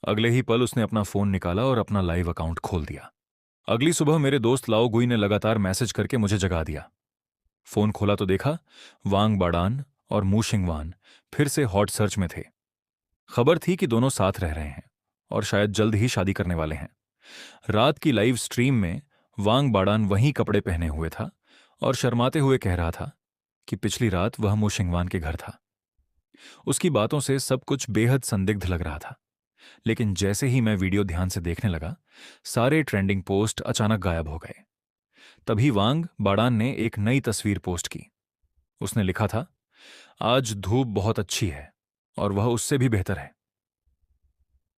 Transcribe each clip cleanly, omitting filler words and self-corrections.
अगले ही पल उसने अपना फोन निकाला और अपना लाइव अकाउंट खोल दिया। अगली सुबह मेरे दोस्त लाओ गुई ने लगातार मैसेज करके मुझे जगा दिया। फोन खोला तो देखा वांग बाडान और मू शिंगवान फिर से हॉट सर्च में थे। खबर थी कि दोनों साथ रह रहे हैं और शायद जल्द ही शादी करने वाले हैं। रात की लाइव स्ट्रीम में वांग बाडान वही कपड़े पहने हुए था और शर्माते हुए कह रहा था कि पिछली रात वह मू शिंगवान के घर था। उसकी बातों से सब कुछ बेहद संदिग्ध लग रहा था। लेकिन जैसे ही मैं वीडियो ध्यान से देखने लगा, सारे ट्रेंडिंग पोस्ट अचानक गायब हो गए। तभी वांग बाडान ने एक नई तस्वीर पोस्ट की। उसने लिखा था, आज धूप बहुत अच्छी है और वह उससे भी बेहतर है।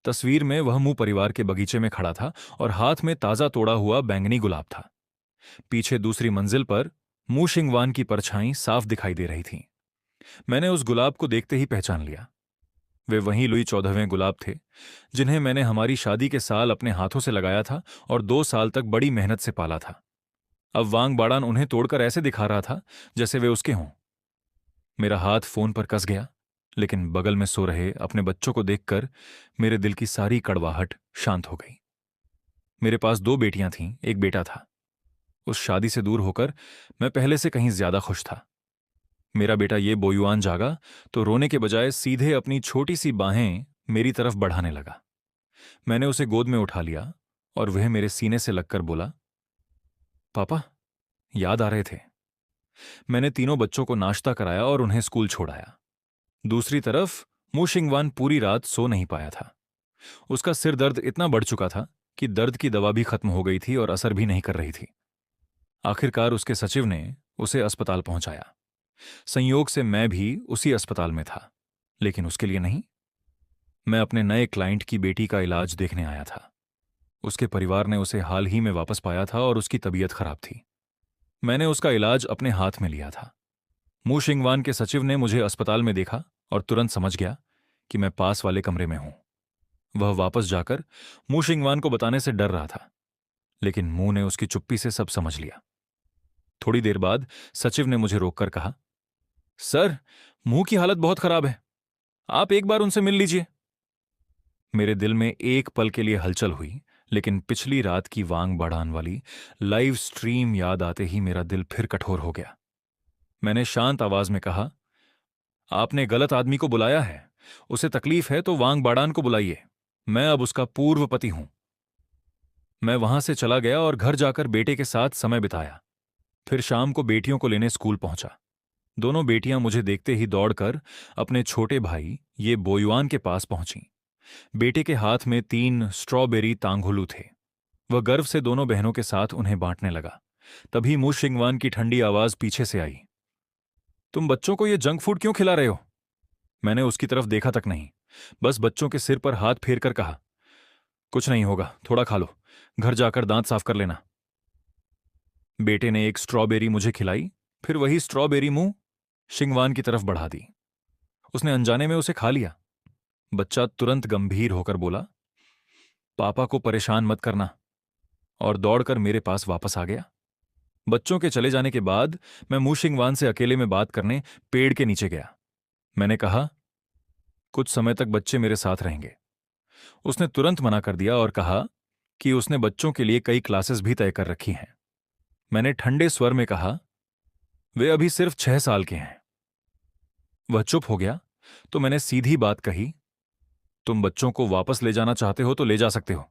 तस्वीर में वह मुंह परिवार के बगीचे में खड़ा था और हाथ में ताजा तोड़ा हुआ बैंगनी गुलाब था। पीछे दूसरी मंजिल पर मू शिंगवान की परछाई साफ दिखाई दे रही थी। मैंने उस गुलाब को देखते ही पहचान लिया। वे वही लुई 14वें गुलाब थे जिन्हें मैंने हमारी शादी के साल अपने हाथों से लगाया था और 2 साल तक बड़ी मेहनत से पाला था। अब वांग बाडान उन्हें तोड़कर ऐसे दिखा रहा था जैसे वे उसके हों। मेरा हाथ फोन पर कस गया, लेकिन बगल में सो रहे अपने बच्चों को देखकर मेरे दिल की सारी कड़वाहट शांत हो गई। मेरे पास 2 बेटियां थीं, एक बेटा था। उस शादी से दूर होकर मैं पहले से कहीं ज्यादा खुश था। मेरा बेटा ये बोयुआन जागा तो रोने के बजाय सीधे अपनी छोटी सी बाहें मेरी तरफ बढ़ाने लगा। मैंने उसे गोद में उठा लिया और वह मेरे सीने से लगकर बोला, पापा, याद आ रहे थे। मैंने तीनों बच्चों को नाश्ता कराया और उन्हें स्कूल छोड़ाया। दूसरी तरफ मू शिंगवान पूरी रात सो नहीं पाया था। उसका सिर दर्द इतना बढ़ चुका था कि दर्द की दवा भी खत्म हो गई थी और असर भी नहीं कर रही थी। आखिरकार उसके सचिव ने उसे अस्पताल पहुंचाया। संयोग से मैं भी उसी अस्पताल में था, लेकिन उसके लिए नहीं। मैं अपने नए क्लाइंट की बेटी का इलाज देखने आया था। उसके परिवार ने उसे हाल ही में वापस पाया था और उसकी तबीयत खराब थी। मैंने उसका इलाज अपने हाथ में लिया था। मू शिंगवान के सचिव ने मुझे अस्पताल में देखा और तुरंत समझ गया कि मैं पास वाले कमरे में हूं। वह वापस जाकर मू शिंगवान को बताने से डर रहा था, लेकिन मुंह ने उसकी चुप्पी से सब समझ लिया। थोड़ी देर बाद सचिव ने मुझे रोककर कहा, सर, मुंह की हालत बहुत खराब है, आप एक बार उनसे मिल लीजिए। मेरे दिल में एक पल के लिए हलचल हुई, लेकिन पिछली रात की वांग बाढ़ान वाली लाइव स्ट्रीम याद आते ही मेरा दिल फिर कठोर हो गया। मैंने शांत आवाज में कहा, आपने गलत आदमी को बुलाया है। उसे तकलीफ है तो वांग बाडान को बुलाइए। मैं अब उसका पूर्व पति हूं। मैं वहां से चला गया और घर जाकर बेटे के साथ समय बिताया। फिर शाम को बेटियों को लेने स्कूल पहुंचा। दोनों बेटियां मुझे देखते ही दौड़कर अपने छोटे भाई ये बोयुआन के पास पहुंची। बेटे के हाथ में 3 स्ट्रॉबेरी तांगुलू थे। वह गर्व से दोनों बहनों के साथ उन्हें बांटने लगा। तभी मू शिंगवान की ठंडी आवाज पीछे से आई, तुम बच्चों को ये जंक फूड क्यों खिला रहे हो? मैंने उसकी तरफ देखा तक नहीं, बस बच्चों के सिर पर हाथ फेर कर कहा, कुछ नहीं होगा, थोड़ा खा लो, घर जाकर दांत साफ कर लेना। बेटे ने एक स्ट्रॉबेरी मुझे खिलाई, फिर वही स्ट्रॉबेरी मुंह शिंगवान की तरफ बढ़ा दी। उसने अनजाने में उसे खा लिया। बच्चा तुरंत गंभीर होकर बोला, पापा को परेशान मत करना, और दौड़कर मेरे पास वापस आ गया। बच्चों के चले जाने के बाद मैं मू शिंगवान से अकेले में बात करने पेड़ के नीचे गया। मैंने कहा, कुछ समय तक बच्चे मेरे साथ रहेंगे। उसने तुरंत मना कर दिया और कहा कि उसने बच्चों के लिए कई क्लासेस भी तय कर रखी हैं। मैंने ठंडे स्वर में कहा, वे अभी सिर्फ 6 साल के हैं। वह चुप हो गया तो मैंने सीधी बात कही, तुम बच्चों को वापस ले जाना चाहते हो तो ले जा सकते हो,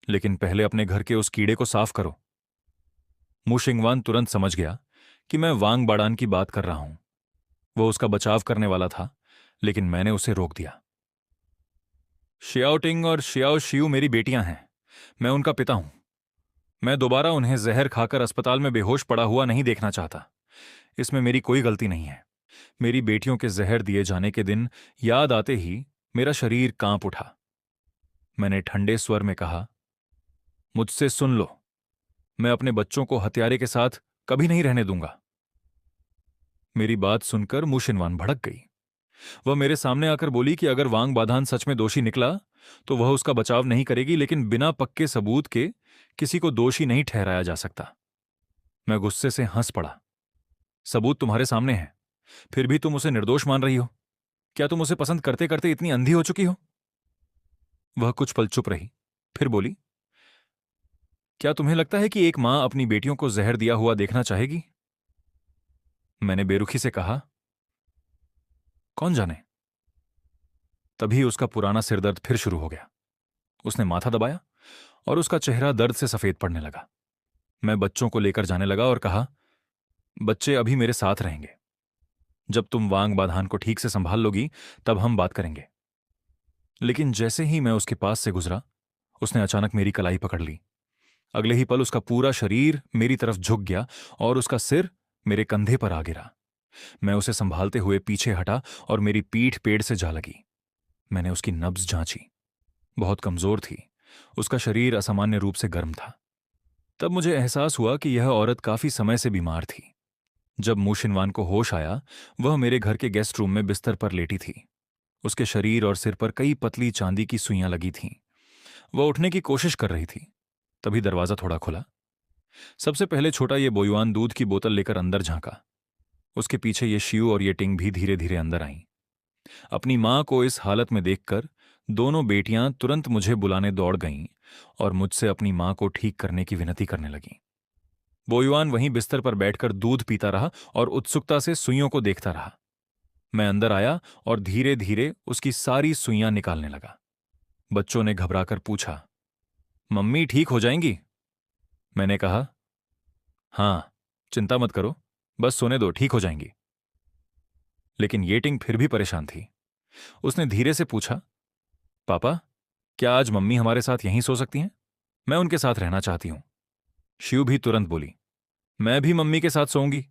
लेकिन पहले अपने घर के उस कीड़े को साफ करो। मू शिंगवान तुरंत समझ गया कि मैं वांग बाडान की बात कर रहा हूं। वो उसका बचाव करने वाला था, लेकिन मैंने उसे रोक दिया। शियाओटिंग और शियाओ शियू मेरी बेटियां हैं। मैं उनका पिता हूं। मैं दोबारा उन्हें जहर खाकर अस्पताल में बेहोश पड़ा हुआ नहीं देखना चाहता। इसमें मेरी कोई गलती नहीं है। मेरी बेटियों के जहर दिए जाने के दिन याद आते ही मेरा शरीर कांप उठा। मैंने ठंडे स्वर में कहा, मुझसे सुन लो, मैं अपने बच्चों को हत्यारे के साथ कभी नहीं रहने दूंगा। मेरी बात सुनकर मुशिनवान भड़क गई। वह मेरे सामने आकर बोली कि अगर वांग बाधान सच में दोषी निकला तो वह उसका बचाव नहीं करेगी, लेकिन बिना पक्के सबूत के किसी को दोषी नहीं ठहराया जा सकता। मैं गुस्से से हंस पड़ा। सबूत तुम्हारे सामने है, फिर भी तुम उसे निर्दोष मान रही हो। क्या तुम उसे पसंद करते करते इतनी अंधी हो चुकी हो? वह कुछ पल चुप रही, फिर बोली, क्या तुम्हें लगता है कि एक मां अपनी बेटियों को जहर दिया हुआ देखना चाहेगी? मैंने बेरुखी से कहा, कौन जाने। तभी उसका पुराना सिरदर्द फिर शुरू हो गया। उसने माथा दबाया और उसका चेहरा दर्द से सफेद पड़ने लगा। मैं बच्चों को लेकर जाने लगा और कहा, बच्चे अभी मेरे साथ रहेंगे। जब तुम वांग बाधान को ठीक से संभाल लोगी तब हम बात करेंगे। लेकिन जैसे ही मैं उसके पास से गुजरा, उसने अचानक मेरी कलाई पकड़ ली। अगले ही पल उसका पूरा शरीर मेरी तरफ झुक गया और उसका सिर मेरे कंधे पर आ गिरा। मैं उसे संभालते हुए पीछे हटा और मेरी पीठ पेड़ से जा लगी। मैंने उसकी नब्ज जांची। बहुत कमजोर थी। उसका शरीर असामान्य रूप से गर्म था। तब मुझे एहसास हुआ कि यह औरत काफी समय से बीमार थी। जब मूशिनवान को होश आया, वह मेरे घर के गेस्ट रूम में बिस्तर पर लेटी थी। उसके शरीर और सिर पर कई पतली चांदी की सुइयां लगी थीं। वह उठने की कोशिश कर रही थी। तभी दरवाजा थोड़ा खुला। सबसे पहले छोटा ये बोयुआन दूध की बोतल लेकर अंदर झांका। उसके पीछे ये शियू और ये टिंग भी धीरे धीरे अंदर आईं। अपनी मां को इस हालत में देखकर दोनों बेटियां तुरंत मुझे बुलाने दौड़ गईं और मुझसे अपनी मां को ठीक करने की विनती करने लगीं। बोयुआन वहीं बिस्तर पर बैठकर दूध पीता रहा और उत्सुकता से सुइयों को देखता रहा। मैं अंदर आया और धीरे धीरे उसकी सारी सुइयां निकालने लगा। बच्चों ने घबराकर पूछा, मम्मी ठीक हो जाएंगी? मैंने कहा, हाँ, चिंता मत करो, बस सोने दो, ठीक हो जाएंगी। लेकिन येटिंग फिर भी परेशान थी। उसने धीरे से पूछा, पापा, क्या आज मम्मी हमारे साथ यहीं सो सकती हैं? मैं उनके साथ रहना चाहती हूं। शिव भी तुरंत बोली, मैं भी मम्मी के साथ सोऊंगी।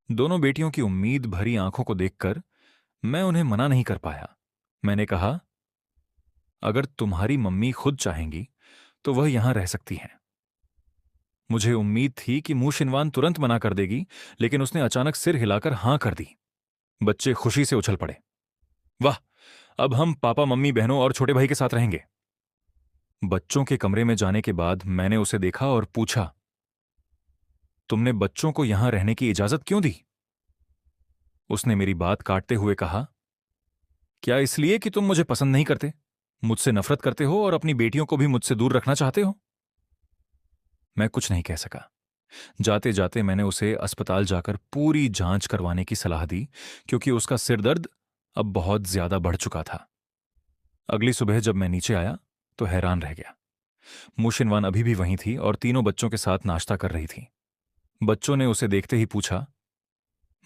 दोनों बेटियों की उम्मीद भरी आंखों को देखकर मैं उन्हें मना नहीं कर पाया। मैंने कहा, अगर तुम्हारी मम्मी खुद चाहेंगी तो वह यहां रह सकती हैं। मुझे उम्मीद थी कि मूशिनवान तुरंत मना कर देगी, लेकिन उसने अचानक सिर हिलाकर हां कर दी। बच्चे खुशी से उछल पड़े। वाह, अब हम पापा, मम्मी, बहनों और छोटे भाई के साथ रहेंगे। बच्चों के कमरे में जाने के बाद मैंने उसे देखा और पूछा, तुमने बच्चों को यहां रहने की इजाजत क्यों दी? उसने मेरी बात काटते हुए कहा, क्या इसलिए कि तुम मुझे पसंद नहीं करते, मुझसे नफरत करते हो और अपनी बेटियों को भी मुझसे दूर रखना चाहते हो? मैं कुछ नहीं कह सका। जाते जाते मैंने उसे अस्पताल जाकर पूरी जांच करवाने की सलाह दी, क्योंकि उसका सिरदर्द अब बहुत ज्यादा बढ़ चुका था। अगली सुबह जब मैं नीचे आया तो हैरान रह गया। मूशिनवान अभी भी वहीं थी और तीनों बच्चों के साथ नाश्ता कर रही थी। बच्चों ने उसे देखते ही पूछा,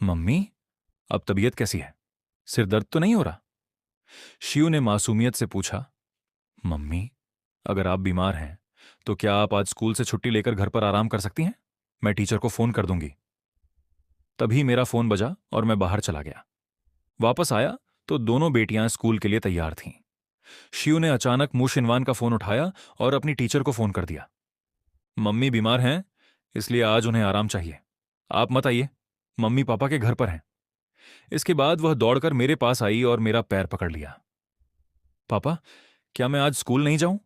मम्मी, अब तबीयत कैसी है? सिरदर्द तो नहीं हो रहा? शिव ने मासूमियत से पूछा, मम्मी, अगर आप बीमार हैं तो क्या आप आज स्कूल से छुट्टी लेकर घर पर आराम कर सकती हैं? मैं टीचर को फोन कर दूंगी। तभी मेरा फोन बजा और मैं बाहर चला गया। वापस आया तो दोनों बेटियां स्कूल के लिए तैयार थीं। शिव ने अचानक मूशिनवान का फोन उठाया और अपनी टीचर को फोन कर दिया, मम्मी बीमार हैं, इसलिए आज उन्हें आराम चाहिए। आप मत आइए, मम्मी पापा के घर पर हैं। इसके बाद वह दौड़कर मेरे पास आई और मेरा पैर पकड़ लिया। पापा, क्या मैं आज स्कूल नहीं जाऊं?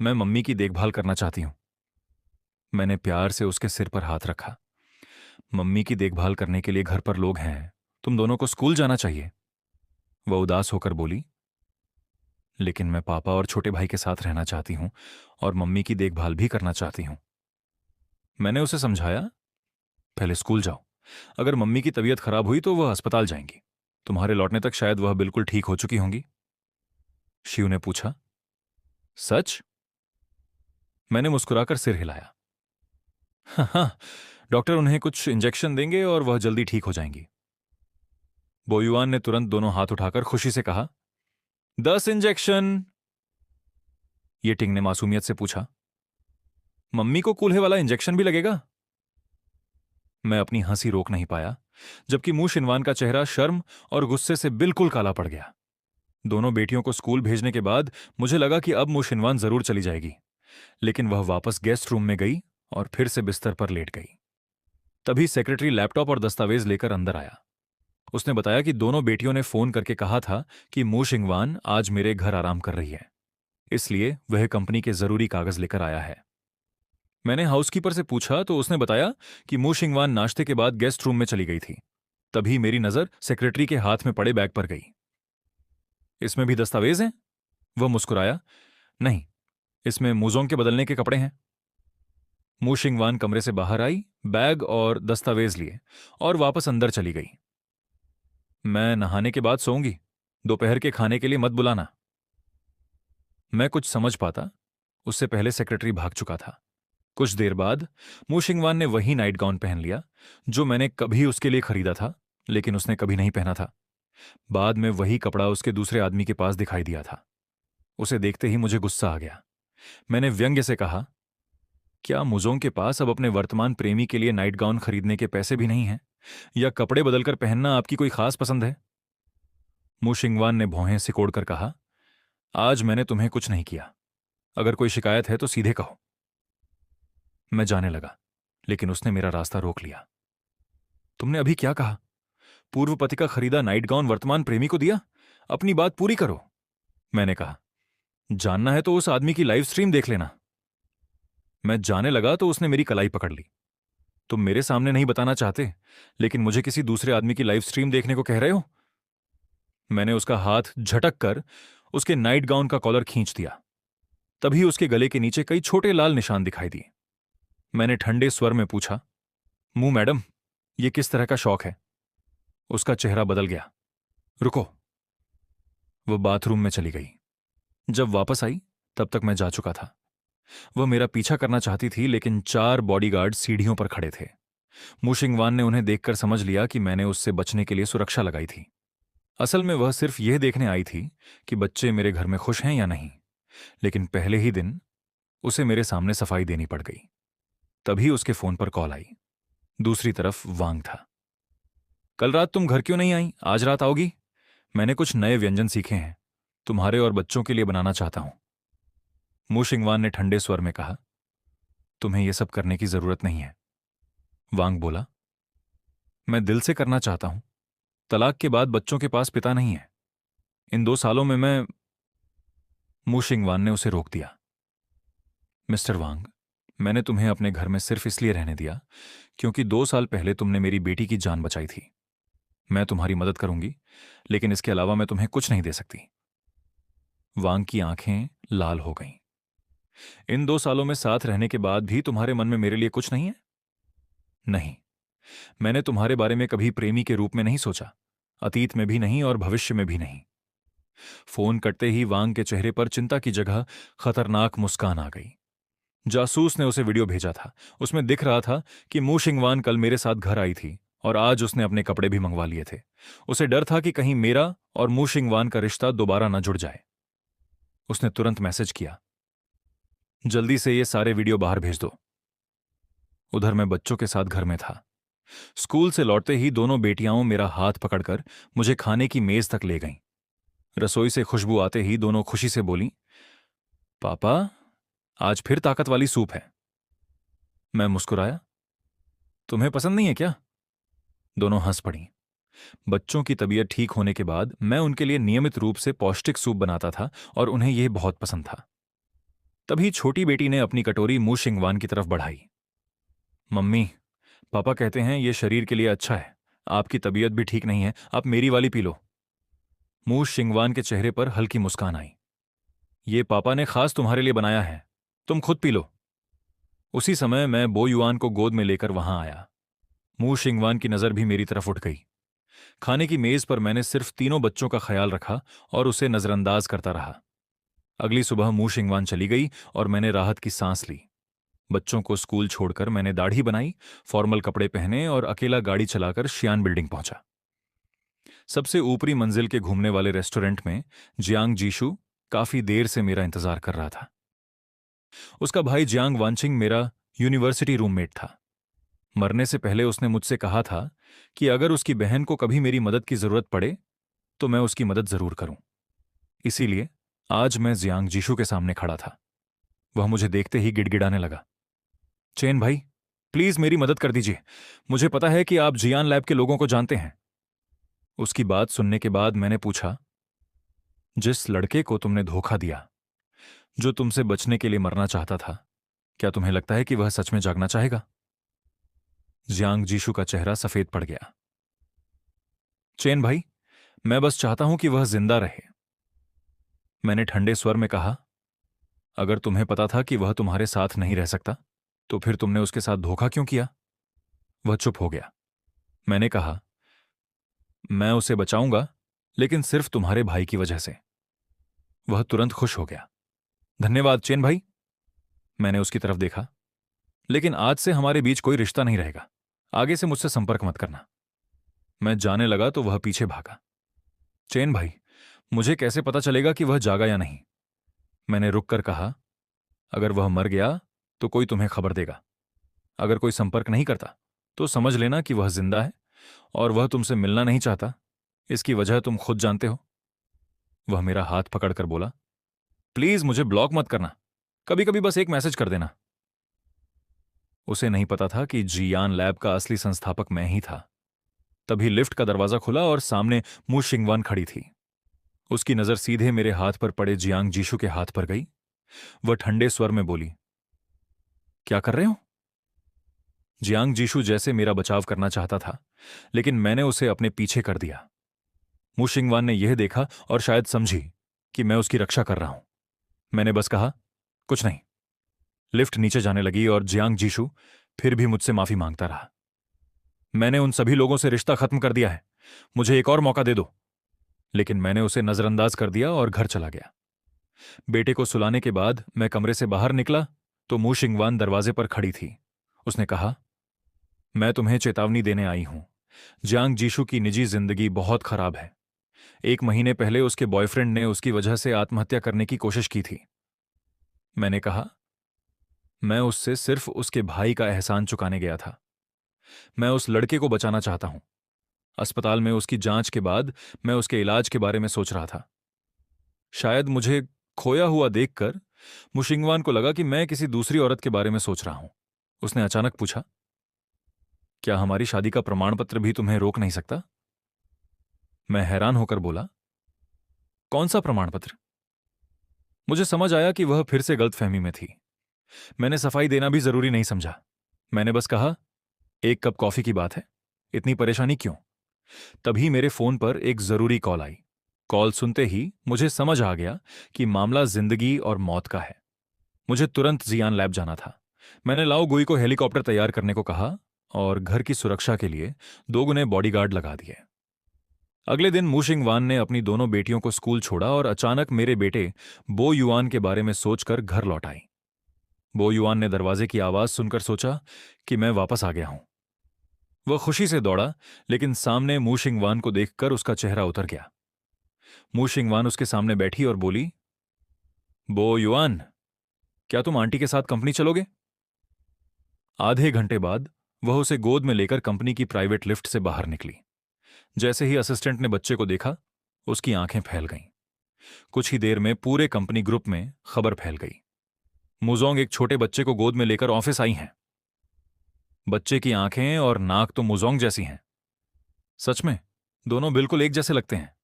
मैं मम्मी की देखभाल करना चाहती हूं। मैंने प्यार से उसके सिर पर हाथ रखा। मम्मी की देखभाल करने के लिए घर पर लोग हैं, तुम दोनों को स्कूल जाना चाहिए। वह उदास होकर बोली, लेकिन मैं पापा और छोटे भाई के साथ रहना चाहती हूं और मम्मी की देखभाल भी करना चाहती हूं। मैंने उसे समझाया, पहले स्कूल जाओ। अगर मम्मी की तबीयत खराब हुई तो वह अस्पताल जाएंगी। तुम्हारे लौटने तक शायद वह बिल्कुल ठीक हो चुकी होंगी। शिव ने पूछा, सच? मैंने मुस्कुराकर सिर हिलाया। हाँ हाँ, डॉक्टर उन्हें कुछ इंजेक्शन देंगे और वह जल्दी ठीक हो जाएंगी। बोयुआन ने तुरंत दोनों हाथ उठाकर खुशी से कहा, 10 इंजेक्शन। ये टिंग ने मासूमियत से पूछा, मम्मी को कूल्हे वाला इंजेक्शन भी लगेगा? मैं अपनी हंसी रोक नहीं पाया, जबकि मूशिनवान का चेहरा शर्म और गुस्से से बिल्कुल काला पड़ गया। दोनों बेटियों को स्कूल भेजने के बाद मुझे लगा कि अब मूशिनवान जरूर चली जाएगी, लेकिन वह वापस गेस्ट रूम में गई और फिर से बिस्तर पर लेट गई। तभी सेक्रेटरी लैपटॉप और दस्तावेज लेकर अंदर आया। उसने बताया कि दोनों बेटियों ने फोन करके कहा था कि मूशिंगवान आज मेरे घर आराम कर रही है, इसलिए वह कंपनी के जरूरी कागज लेकर आया है। मैंने हाउसकीपर से पूछा तो उसने बताया कि मूशिंगवान नाश्ते के बाद गेस्ट रूम में चली गई थी। तभी मेरी नजर सेक्रेटरी के हाथ में पड़े बैग पर गई। इसमें भी दस्तावेज हैं? वह मुस्कुराया, नहीं, इसमें मुजोंग के बदलने के कपड़े हैं। मू शिंगवान कमरे से बाहर आई, बैग और दस्तावेज लिए, और वापस अंदर चली गई। मैं नहाने के बाद सोऊंगी, दोपहर के खाने के लिए मत बुलाना। मैं कुछ समझ पाता, उससे पहले सेक्रेटरी भाग चुका था। कुछ देर बाद मू शिंगवान ने वही नाइट गाउन पहन लिया जो मैंने कभी उसके लिए खरीदा था, लेकिन उसने कभी नहीं पहना था। बाद में वही कपड़ा उसके दूसरे आदमी के पास दिखाई दिया था। उसे देखते ही मुझे गुस्सा आ गया। मैंने व्यंग्य से कहा, क्या मुझों के पास अब अपने वर्तमान प्रेमी के लिए नाइट गाउन खरीदने के पैसे भी नहीं हैं? या कपड़े बदलकर पहनना आपकी कोई खास पसंद है? मू शिंगवान ने भौहें सिकोड़कर कहा, आज मैंने तुम्हें कुछ नहीं किया। अगर कोई शिकायत है तो सीधे कहो। मैं जाने लगा, लेकिन उसने मेरा रास्ता रोक लिया। तुमने अभी क्या कहा? पूर्व पति का खरीदा नाइट गाउन वर्तमान प्रेमी को दिया? अपनी बात पूरी करो। मैंने कहा, जानना है तो उस आदमी की लाइव स्ट्रीम देख लेना। मैं जाने लगा तो उसने मेरी कलाई पकड़ ली। तुम मेरे सामने नहीं बताना चाहते, लेकिन मुझे किसी दूसरे आदमी की लाइव स्ट्रीम देखने को कह रहे हो? मैंने उसका हाथ झटक कर उसके नाइट गाउन का कॉलर खींच दिया। तभी उसके गले के नीचे कई छोटे लाल निशान दिखाई दिए। मैंने ठंडे स्वर में पूछा, मुंह मैडम, ये किस तरह का शौक है? उसका चेहरा बदल गया। रुको। वह बाथरूम में चली गई। जब वापस आई तब तक मैं जा चुका था। वह मेरा पीछा करना चाहती थी, लेकिन 4 बॉडीगार्ड सीढ़ियों पर खड़े थे। मुशिंगवान ने उन्हें देखकर समझ लिया कि मैंने उससे बचने के लिए सुरक्षा लगाई थी। असल में वह सिर्फ यह देखने आई थी कि बच्चे मेरे घर में खुश हैं या नहीं, लेकिन पहले ही दिन उसे मेरे सामने सफाई देनी पड़ गई। तभी उसके फोन पर कॉल आई। दूसरी तरफ वांग था। कल रात तुम घर क्यों नहीं आई? आज रात आओगी? मैंने कुछ नए व्यंजन सीखे हैं, तुम्हारे और बच्चों के लिए बनाना चाहता हूं। मू शिंगवान ने ठंडे स्वर में कहा, तुम्हें यह सब करने की जरूरत नहीं है। वांग बोला, मैं दिल से करना चाहता हूं। तलाक के बाद बच्चों के पास पिता नहीं है। इन 2 सालों में मैं। मू शिंगवान ने उसे रोक दिया। मिस्टर वांग, मैंने तुम्हें अपने घर में सिर्फ इसलिए रहने दिया क्योंकि 2 साल पहले तुमने मेरी बेटी की जान बचाई थी। मैं तुम्हारी मदद करूंगी, लेकिन इसके अलावा मैं तुम्हें कुछ नहीं दे सकती। वांग की आंखें लाल हो गईं। इन 2 सालों में साथ रहने के बाद भी तुम्हारे मन में मेरे लिए कुछ नहीं है? नहीं, मैंने तुम्हारे बारे में कभी प्रेमी के रूप में नहीं सोचा, अतीत में भी नहीं और भविष्य में भी नहीं। फोन कटते ही वांग के चेहरे पर चिंता की जगह खतरनाक मुस्कान आ गई। जासूस ने उसे वीडियो भेजा था। उसमें दिख रहा था कि मू शिंगवान कल मेरे साथ घर आई थी और आज उसने अपने कपड़े भी मंगवा लिए थे। उसे डर था कि कहीं मेरा और मू शिंगवान का रिश्ता दोबारा न जुड़ जाए। उसने तुरंत मैसेज किया, जल्दी से ये सारे वीडियो बाहर भेज दो। उधर मैं बच्चों के साथ घर में था। स्कूल से लौटते ही दोनों बेटियां मेरा हाथ पकड़कर मुझे खाने की मेज तक ले गईं। रसोई से खुशबू आते ही दोनों खुशी से बोलीं, पापा, आज फिर ताकत वाली सूप है। मैं मुस्कुराया, तुम्हें पसंद नहीं है क्या? दोनों हंस पड़ी। बच्चों की तबीयत ठीक होने के बाद मैं उनके लिए नियमित रूप से पौष्टिक सूप बनाता था और उन्हें यह बहुत पसंद था। तभी छोटी बेटी ने अपनी कटोरी मू शिंगवान की तरफ बढ़ाई। मम्मी, पापा कहते हैं यह शरीर के लिए अच्छा है। आपकी तबीयत भी ठीक नहीं है, आप मेरी वाली पी लो। मू शिंगवान के चेहरे पर हल्की मुस्कान आई। ये पापा ने खास तुम्हारे लिए बनाया है, तुम खुद पी लो। उसी समय मैं बो युआन को गोद में लेकर वहां आया। मू शिंगवान की नजर भी मेरी तरफ उठ गई। खाने की मेज पर मैंने सिर्फ तीनों बच्चों का ख्याल रखा और उसे नजरअंदाज करता रहा। अगली सुबह मू शिंगवान चली गई और मैंने राहत की सांस ली। बच्चों को स्कूल छोड़कर मैंने दाढ़ी बनाई, फॉर्मल कपड़े पहने और अकेला गाड़ी चलाकर शियान बिल्डिंग पहुंचा। सबसे ऊपरी मंजिल के घूमने वाले रेस्टोरेंट में जियांग जीशु काफी देर से मेरा इंतजार कर रहा था। उसका भाई जियांग वानचिंग मेरा यूनिवर्सिटी रूममेट था। मरने से पहले उसने मुझसे कहा था कि अगर उसकी बहन को कभी मेरी मदद की जरूरत पड़े तो मैं उसकी मदद जरूर करूं। इसीलिए आज मैं जियांग जीशु के सामने खड़ा था। वह मुझे देखते ही गिड़गिड़ाने लगा, चेन भाई, प्लीज मेरी मदद कर दीजिए। मुझे पता है कि आप जियान लैब के लोगों को जानते हैं। उसकी बात सुनने के बाद मैंने पूछा, जिस लड़के को तुमने धोखा दिया, जो तुमसे बचने के लिए मरना चाहता था, क्या तुम्हें लगता है कि वह सच में जागना चाहेगा? जियांग जीशु का चेहरा सफेद पड़ गया। चेन भाई, मैं बस चाहता हूं कि वह जिंदा रहे। मैंने ठंडे स्वर में कहा, अगर तुम्हें पता था कि वह तुम्हारे साथ नहीं रह सकता तो फिर तुमने उसके साथ धोखा क्यों किया? वह चुप हो गया। मैंने कहा, मैं उसे बचाऊंगा, लेकिन सिर्फ तुम्हारे भाई की वजह से। वह तुरंत खुश हो गया। धन्यवाद चेन भाई। मैंने उसकी तरफ देखा। लेकिन आज से हमारे बीच कोई रिश्ता नहीं रहेगा। आगे से मुझसे संपर्क मत करना। मैं जाने लगा तो वह पीछे भागा। चेन भाई, मुझे कैसे पता चलेगा कि वह जागा या नहीं? मैंने रुक कर कहा, अगर वह मर गया तो कोई तुम्हें खबर देगा। अगर कोई संपर्क नहीं करता तो समझ लेना कि वह जिंदा है और वह तुमसे मिलना नहीं चाहता। इसकी वजह तुम खुद जानते हो। वह मेरा हाथ पकड़कर बोला, प्लीज मुझे ब्लॉक मत करना, कभी कभी बस एक मैसेज कर देना। उसे नहीं पता था कि जियान लैब का असली संस्थापक मैं ही था। तभी लिफ्ट का दरवाजा खुला और सामने मू शिंगवान खड़ी थी। उसकी नजर सीधे मेरे हाथ पर पड़े जियांग जीशु के हाथ पर गई। वह ठंडे स्वर में बोली, क्या कर रहे हो? जियांग जीशु जैसे मेरा बचाव करना चाहता था, लेकिन मैंने उसे अपने पीछे कर दिया। मू शिंगवान ने यह देखा और शायद समझी कि मैं उसकी रक्षा कर रहा हूं। मैंने बस कहा, कुछ नहीं। लिफ्ट नीचे जाने लगी और जियांग जीशु फिर भी मुझसे माफी मांगता रहा। मैंने उन सभी लोगों से रिश्ता खत्म कर दिया है, मुझे एक और मौका दे दो। लेकिन मैंने उसे नजरअंदाज कर दिया और घर चला गया। बेटे को सुलाने के बाद मैं कमरे से बाहर निकला तो मू शिंगवान दरवाजे पर खड़ी थी। उसने कहा, मैं तुम्हें चेतावनी देने आई हूं। जियांग जीशु की निजी जिंदगी बहुत खराब है। 1 महीने पहले उसके बॉयफ्रेंड ने उसकी वजह से आत्महत्या करने की कोशिश की थी। मैंने कहा, मैं उससे सिर्फ उसके भाई का एहसान चुकाने गया था। मैं उस लड़के को बचाना चाहता हूं। अस्पताल में उसकी जांच के बाद मैं उसके इलाज के बारे में सोच रहा था। शायद मुझे खोया हुआ देखकर मुशिंगवान को लगा कि मैं किसी दूसरी औरत के बारे में सोच रहा हूं। उसने अचानक पूछा, क्या हमारी शादी का प्रमाण पत्र भी तुम्हें रोक नहीं सकता? मैं हैरान होकर बोला, कौन सा प्रमाण पत्र? मुझे समझ आया कि वह फिर से गलतफहमी में थी। मैंने सफाई देना भी जरूरी नहीं समझा। मैंने बस कहा, एक कप कॉफी की बात है, इतनी परेशानी क्यों? तभी मेरे फोन पर एक जरूरी कॉल आई। कॉल सुनते ही मुझे समझ आ गया कि मामला जिंदगी और मौत का है। मुझे तुरंत जियान लैब जाना था। मैंने लाओ गुई को हेलीकॉप्टर तैयार करने को कहा और घर की सुरक्षा के लिए 2 गुने बॉडीगार्ड लगा दिए। अगले दिन मूशिंग वान ने अपनी दोनों बेटियों को स्कूल छोड़ा और अचानक मेरे बेटे बो युआन के बारे में सोचकर घर लौट आई। बो युआन ने दरवाजे की आवाज सुनकर सोचा कि मैं वापस आ गया हूं। वह खुशी से दौड़ा, लेकिन सामने मूशिंग वान को देखकर उसका चेहरा उतर गया। मूशिंग वान उसके सामने बैठी और बोली, बो युआन, क्या तुम आंटी के साथ कंपनी चलोगे? आधे घंटे बाद वह उसे गोद में लेकर कंपनी की प्राइवेट लिफ्ट से बाहर निकली। जैसे ही असिस्टेंट ने बच्चे को देखा, उसकी आंखें फैल गईं। कुछ ही देर में पूरे कंपनी ग्रुप में खबर फैल गई, मुजोंग एक छोटे बच्चे को गोद में लेकर ऑफिस आई हैं। बच्चे की आंखें और नाक तो मुजोंग जैसी हैं। सच में दोनों बिल्कुल एक जैसे लगते हैं।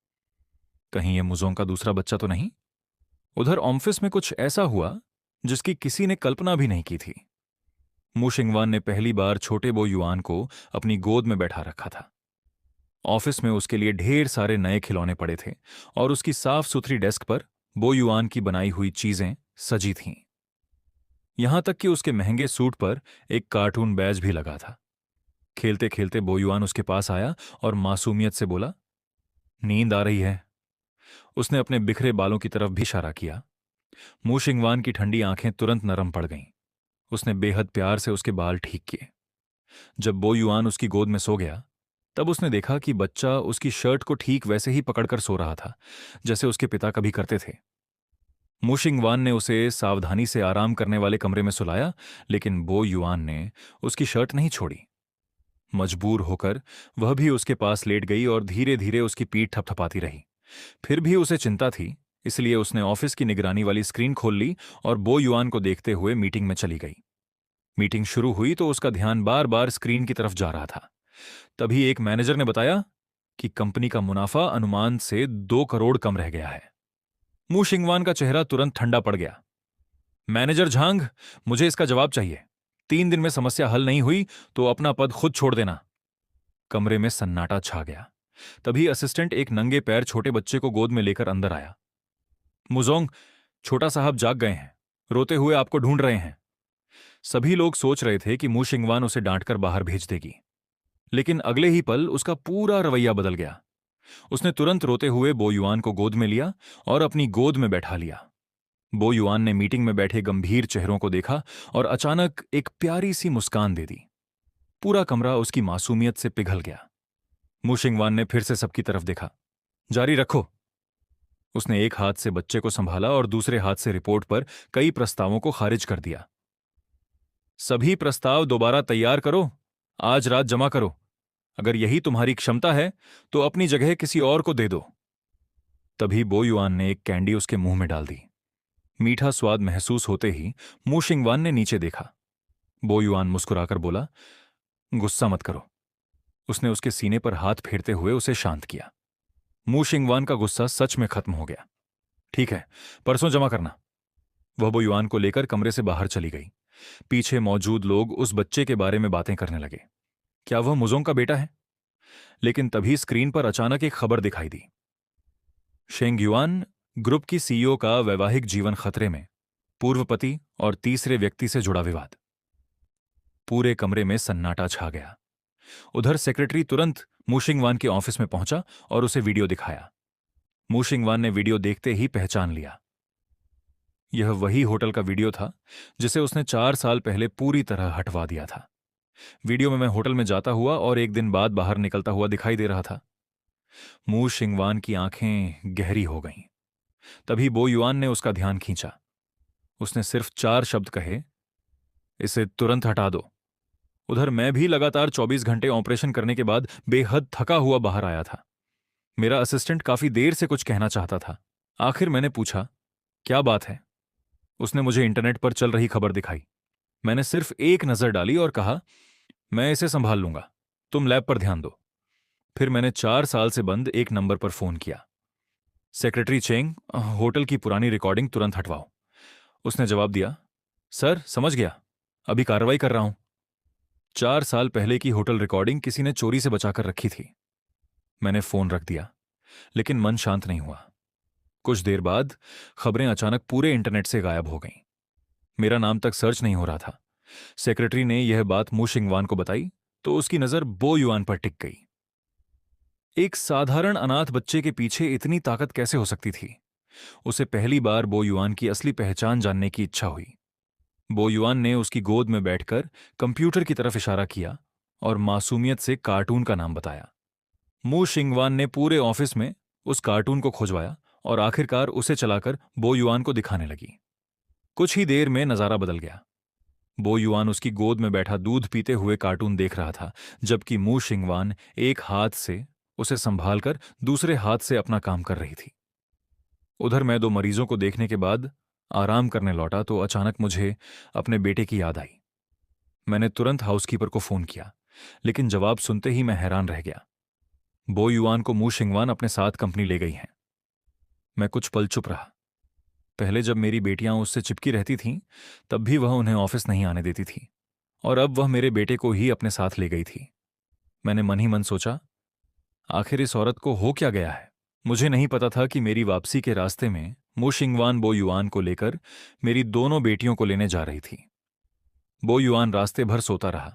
कहीं ये मुजोंग का दूसरा बच्चा तो नहीं? उधर ऑफिस में कुछ ऐसा हुआ जिसकी किसी ने कल्पना भी नहीं की थी। मू शिंगवान ने पहली बार छोटे बो युआन को अपनी गोद में बैठा रखा था। ऑफिस में उसके लिए ढेर सारे नए खिलौने पड़े थे और उसकी साफ सुथरी डेस्क पर बो युआन की बनाई हुई चीजें सजी थीं। यहां तक कि उसके महंगे सूट पर एक कार्टून बैज भी लगा था। खेलते खेलते बो युआन उसके पास आया और मासूमियत से बोला, नींद आ रही है? उसने अपने बिखरे बालों की तरफ भी इशारा किया। मू शिंगवान की ठंडी आंखें तुरंत नरम पड़ गईं। उसने बेहद प्यार से उसके बाल ठीक किए। जब बो युआन उसकी गोद में सो गया, तब उसने देखा कि बच्चा उसकी शर्ट को ठीक वैसे ही पकड़कर सो रहा था जैसे उसके पिता कभी करते थे। मू शिंगवान ने उसे सावधानी से आराम करने वाले कमरे में सुलाया, लेकिन बो युआन ने उसकी शर्ट नहीं छोड़ी। मजबूर होकर वह भी उसके पास लेट गई और धीरे धीरे उसकी पीठ थपथपाती रही। फिर भी उसे चिंता थी, इसलिए उसने ऑफिस की निगरानी वाली स्क्रीन खोल ली और बो युआन को देखते हुए मीटिंग में चली गई। मीटिंग शुरू हुई तो उसका ध्यान बार बार स्क्रीन की तरफ जा रहा था। तभी एक मैनेजर ने बताया कि कंपनी का मुनाफा अनुमान से 2 करोड़ कम रह गया है। मू शिंगवान का चेहरा तुरंत ठंडा पड़ गया। मैनेजर झांग, मुझे इसका जवाब चाहिए। 3 दिन में समस्या हल नहीं हुई तो अपना पद खुद छोड़ देना। कमरे में सन्नाटा छा गया। तभी असिस्टेंट एक नंगे पैर छोटे बच्चे को गोद में लेकर अंदर आया। मुजोंग, छोटा साहब जाग गए हैं, रोते हुए आपको ढूंढ रहे हैं। सभी लोग सोच रहे थे कि मू शिंगवान उसे डांटकर बाहर भेज देगी, लेकिन अगले ही पल उसका पूरा रवैया बदल गया। उसने तुरंत रोते हुए बो युआन को गोद में लिया और अपनी गोद में बैठा लिया। बो युआन ने मीटिंग में बैठे गंभीर चेहरों को देखा और अचानक एक प्यारी सी मुस्कान दे दी। पूरा कमरा उसकी मासूमियत से पिघल गया। मू शिंगवान ने फिर से सबकी तरफ देखा। जारी रखो। उसने एक हाथ से बच्चे को संभाला और दूसरे हाथ से रिपोर्ट पर कई प्रस्तावों को खारिज कर दिया। सभी प्रस्ताव दोबारा तैयार करो, आज रात जमा करो। अगर यही तुम्हारी क्षमता है तो अपनी जगह किसी और को दे दो। तभी बो युआन ने एक कैंडी उसके मुंह में डाल दी। मीठा स्वाद महसूस होते ही मू शिंगवान ने नीचे देखा। बो युआन मुस्कुराकर बोला, गुस्सा मत करो। उसने उसके सीने पर हाथ फेरते हुए उसे शांत किया। मू शिंगवान का गुस्सा सच में खत्म हो गया। ठीक है, परसों जमा करना। वह बो युआन को लेकर कमरे से बाहर चली गई। पीछे मौजूद लोग उस बच्चे के बारे में बातें करने लगे। क्या वह मुजोंग का बेटा है? लेकिन तभी स्क्रीन पर अचानक एक खबर दिखाई दी। शेंग युआन ग्रुप की सीईओ का वैवाहिक जीवन खतरे में, पूर्व पति और तीसरे व्यक्ति से जुड़ा विवाद। पूरे कमरे में सन्नाटा छा गया। उधर सेक्रेटरी तुरंत मू शिंगवान के ऑफिस में पहुंचा और उसे वीडियो दिखाया। मू शिंगवान ने वीडियो देखते ही पहचान लिया। यह वही होटल का वीडियो था जिसे उसने 4 साल पहले पूरी तरह हटवा दिया था। वीडियो में मैं होटल में जाता हुआ और एक दिन बाद बाहर निकलता हुआ दिखाई दे रहा था। मू शिंगवान की आंखें गहरी हो गईं। तभी बो युआन ने उसका ध्यान खींचा। उसने सिर्फ 4 शब्द कहे, इसे तुरंत हटा दो। उधर मैं भी लगातार 24 घंटे ऑपरेशन करने के बाद बेहद थका हुआ बाहर आया था। मेरा असिस्टेंट काफी देर से कुछ कहना चाहता था। आखिर मैंने पूछा, क्या बात है? उसने मुझे इंटरनेट पर चल रही खबर दिखाई। मैंने सिर्फ एक नजर डाली और कहा, मैं इसे संभाल लूंगा, तुम लैब पर ध्यान दो। फिर मैंने 4 साल से बंद एक नंबर पर फोन किया। सेक्रेटरी चेंग, होटल की पुरानी रिकॉर्डिंग तुरंत हटवाओ। उसने जवाब दिया, सर समझ गया, अभी कार्रवाई कर रहा हूं। 4 साल पहले की होटल रिकॉर्डिंग किसी ने चोरी से बचाकर रखी थी। मैंने फोन रख दिया, लेकिन मन शांत नहीं हुआ। कुछ देर बाद खबरें अचानक पूरे इंटरनेट से गायब हो गईं। मेरा नाम तक सर्च नहीं हो रहा था। सेक्रेटरी ने यह बात मू शिंगवान को बताई तो उसकी नजर बो युआन पर टिक गई। एक साधारण अनाथ बच्चे के पीछे इतनी ताकत कैसे हो सकती थी? उसे पहली बार बो युआन की असली पहचान जानने की इच्छा हुई। बो युआन ने उसकी गोद में बैठकर कंप्यूटर की तरफ इशारा किया और मासूमियत से कार्टून का नाम बताया। मू शिंगवान ने पूरे ऑफिस में उस कार्टून को खोजवाया और आखिरकार उसे चलाकर बो युआन को दिखाने लगी। कुछ ही देर में नजारा बदल गया। बो युआन उसकी गोद में बैठा दूध पीते हुए कार्टून देख रहा था, जबकि मू शिंगवान एक हाथ से उसे संभालकर दूसरे हाथ से अपना काम कर रही थी। उधर मैं 2 मरीजों को देखने के बाद आराम करने लौटा तो अचानक मुझे अपने बेटे की याद आई। मैंने तुरंत हाउसकीपर को फोन किया, लेकिन जवाब सुनते ही मैं हैरान रह गया। बो युआन को मू शिंगवान अपने साथ कंपनी ले गई हैं। मैं कुछ पल चुप रहा। पहले जब मेरी बेटियां उससे चिपकी रहती थीं, तब भी वह उन्हें ऑफिस नहीं आने देती थी, और अब वह मेरे बेटे को ही अपने साथ ले गई थी। मैंने मन ही मन सोचा, आखिर इस औरत को हो क्या गया है? मुझे नहीं पता था कि मेरी वापसी के रास्ते में मू शिंगवान बो युआन को लेकर मेरी दोनों बेटियों को लेने जा रही थी। बो युआन रास्ते भर सोता रहा,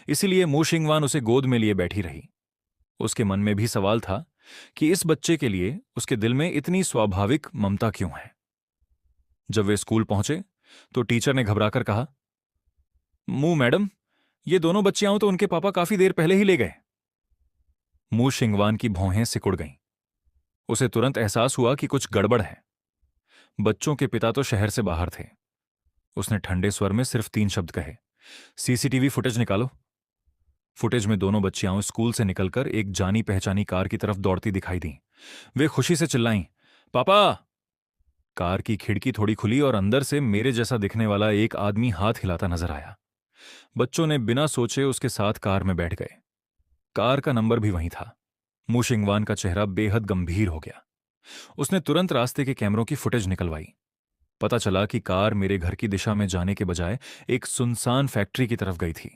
इसीलिए मू शिंगवान उसे गोद में लिए बैठी रही। उसके मन में भी सवाल था कि इस बच्चे के लिए उसके दिल में इतनी स्वाभाविक ममता क्यों है। जब वे स्कूल पहुंचे तो टीचर ने घबराकर कहा, मू मैडम, ये दोनों बच्चियां तो उनके पापा काफी देर पहले ही ले गए। मू शिंगवान की भौहें सिकुड़ गईं। उसे तुरंत एहसास हुआ कि कुछ गड़बड़ है। बच्चों के पिता तो शहर से बाहर थे। उसने ठंडे स्वर में सिर्फ 3 शब्द कहे, सीसीटीवी फुटेज निकालो। फुटेज में दोनों बच्चियां स्कूल से निकलकर एक जानी पहचानी कार की तरफ दौड़ती दिखाई दी। वे खुशी से चिल्लाईं, पापा। कार की खिड़की थोड़ी खुली और अंदर से मेरे जैसा दिखने वाला एक आदमी हाथ हिलाता नजर आया। बच्चों ने बिना सोचे उसके साथ कार में बैठ गए। कार का नंबर भी वहीं था। मू शिंगवान का चेहरा बेहद गंभीर हो गया। उसने तुरंत रास्ते के कैमरों की फुटेज निकलवाई। पता चला कि कार मेरे घर की दिशा में जाने के बजाय एक सुनसान फैक्ट्री की तरफ गई थी।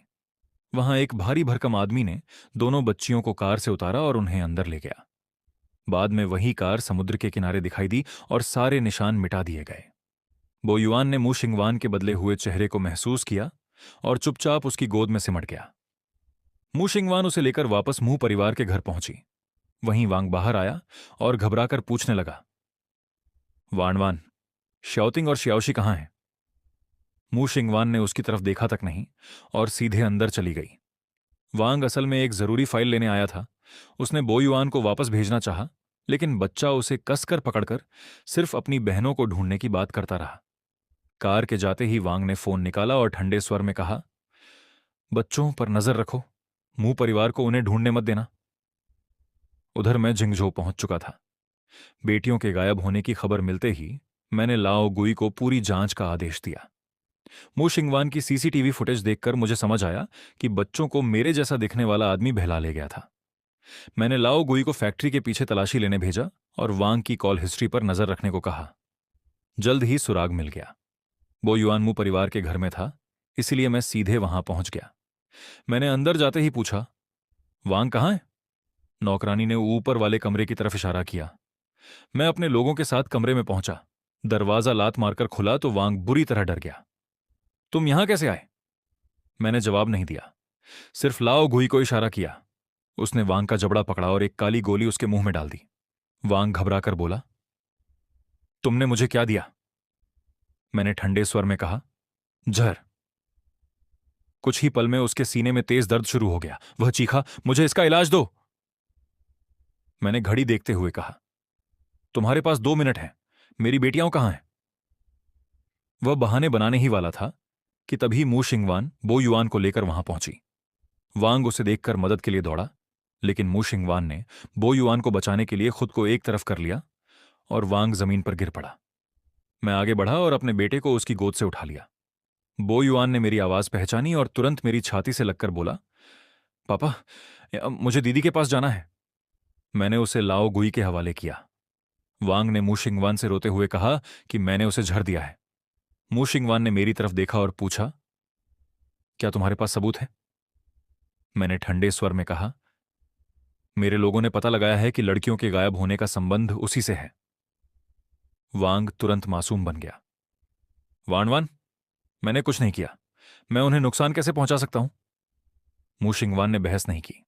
वहां एक भारी भरकम आदमी ने दोनों बच्चियों को कार से उतारा और उन्हें अंदर ले गया। बाद में वही कार समुद्र के किनारे दिखाई दी और सारे निशान मिटा दिए गए। बो युआन ने मू शिंगवान के बदले हुए चेहरे को महसूस किया और चुपचाप उसकी गोद में सिमट गया। मू शिंगवान उसे लेकर वापस मू परिवार के घर पहुंची। वहीं वांग बाहर आया और घबराकर पूछने लगा, वानवान, श्याओतिंग और श्याओशी कहाँ हैं? मू शिंगवान ने उसकी तरफ देखा तक नहीं और सीधे अंदर चली गई। वांग असल में एक जरूरी फाइल लेने आया था। उसने बो युआन को वापस भेजना चाहा, लेकिन बच्चा उसे कसकर पकड़कर सिर्फ अपनी बहनों को ढूंढने की बात करता रहा। कार के जाते ही वांग ने फोन निकाला और ठंडे स्वर में कहा, बच्चों पर नजर रखो, मू परिवार को उन्हें ढूंढने मत देना। उधर मैं जिंगझो पहुंच चुका था। बेटियों के गायब होने की खबर मिलते ही मैंने लाओ गुई को पूरी जांच का आदेश दिया। मू शिंगवान की सीसीटीवी फुटेज देखकर मुझे समझ आया कि बच्चों को मेरे जैसा दिखने वाला आदमी बहला ले गया था। मैंने लाओ गुई को फैक्ट्री के पीछे तलाशी लेने भेजा और वांग की कॉल हिस्ट्री पर नजर रखने को कहा। जल्द ही सुराग मिल गया। बो युआन मू परिवार के घर में था, इसलिए मैं सीधे वहां पहुंच गया। मैंने अंदर जाते ही पूछा, वांग कहाँ है? नौकरानी ने ऊपर वाले कमरे की तरफ इशारा किया। मैं अपने लोगों के साथ कमरे में पहुंचा। दरवाजा लात मारकर खुला तो वांग बुरी तरह डर गया। तुम यहां कैसे आए? मैंने जवाब नहीं दिया, सिर्फ लाओ गुई को इशारा किया। उसने वांग का जबड़ा पकड़ा और एक काली गोली उसके मुंह में डाल दी। वांग घबराकर बोला, तुमने मुझे क्या दिया? मैंने ठंडे स्वर में कहा, जहर। कुछ ही पल में उसके सीने में तेज दर्द शुरू हो गया। वह चीखा, मुझे इसका इलाज दो। मैंने घड़ी देखते हुए कहा, तुम्हारे पास 2 मिनट हैं, मेरी बेटियां कहां हैं? वह बहाने बनाने ही वाला था कि तभी मू शिंगवान बो युआन को लेकर वहां पहुंची। वांग उसे देखकर मदद के लिए दौड़ा, लेकिन मू शिंगवान ने बो युआन को बचाने के लिए खुद को एक तरफ कर लिया और वांग जमीन पर गिर पड़ा। मैं आगे बढ़ा और अपने बेटे को उसकी गोद से उठा लिया। बो युआन ने मेरी आवाज पहचानी और तुरंत मेरी छाती से लगकर बोला, पापा, मुझे दीदी के पास जाना है। मैंने उसे लाओ गुई के हवाले किया। वांग ने मू शिंगवान से रोते हुए कहा कि मैंने उसे झड़ दिया है। मू शिंगवान ने मेरी तरफ देखा और पूछा, क्या तुम्हारे पास सबूत है? मैंने ठंडे स्वर में कहा, मेरे लोगों ने पता लगाया है कि लड़कियों के गायब होने का संबंध उसी से है। वांग तुरंत मासूम बन गया। वानवान, मैंने कुछ नहीं किया, मैं उन्हें नुकसान कैसे पहुंचा सकता हूं? मू शिंगवान ने बहस नहीं की।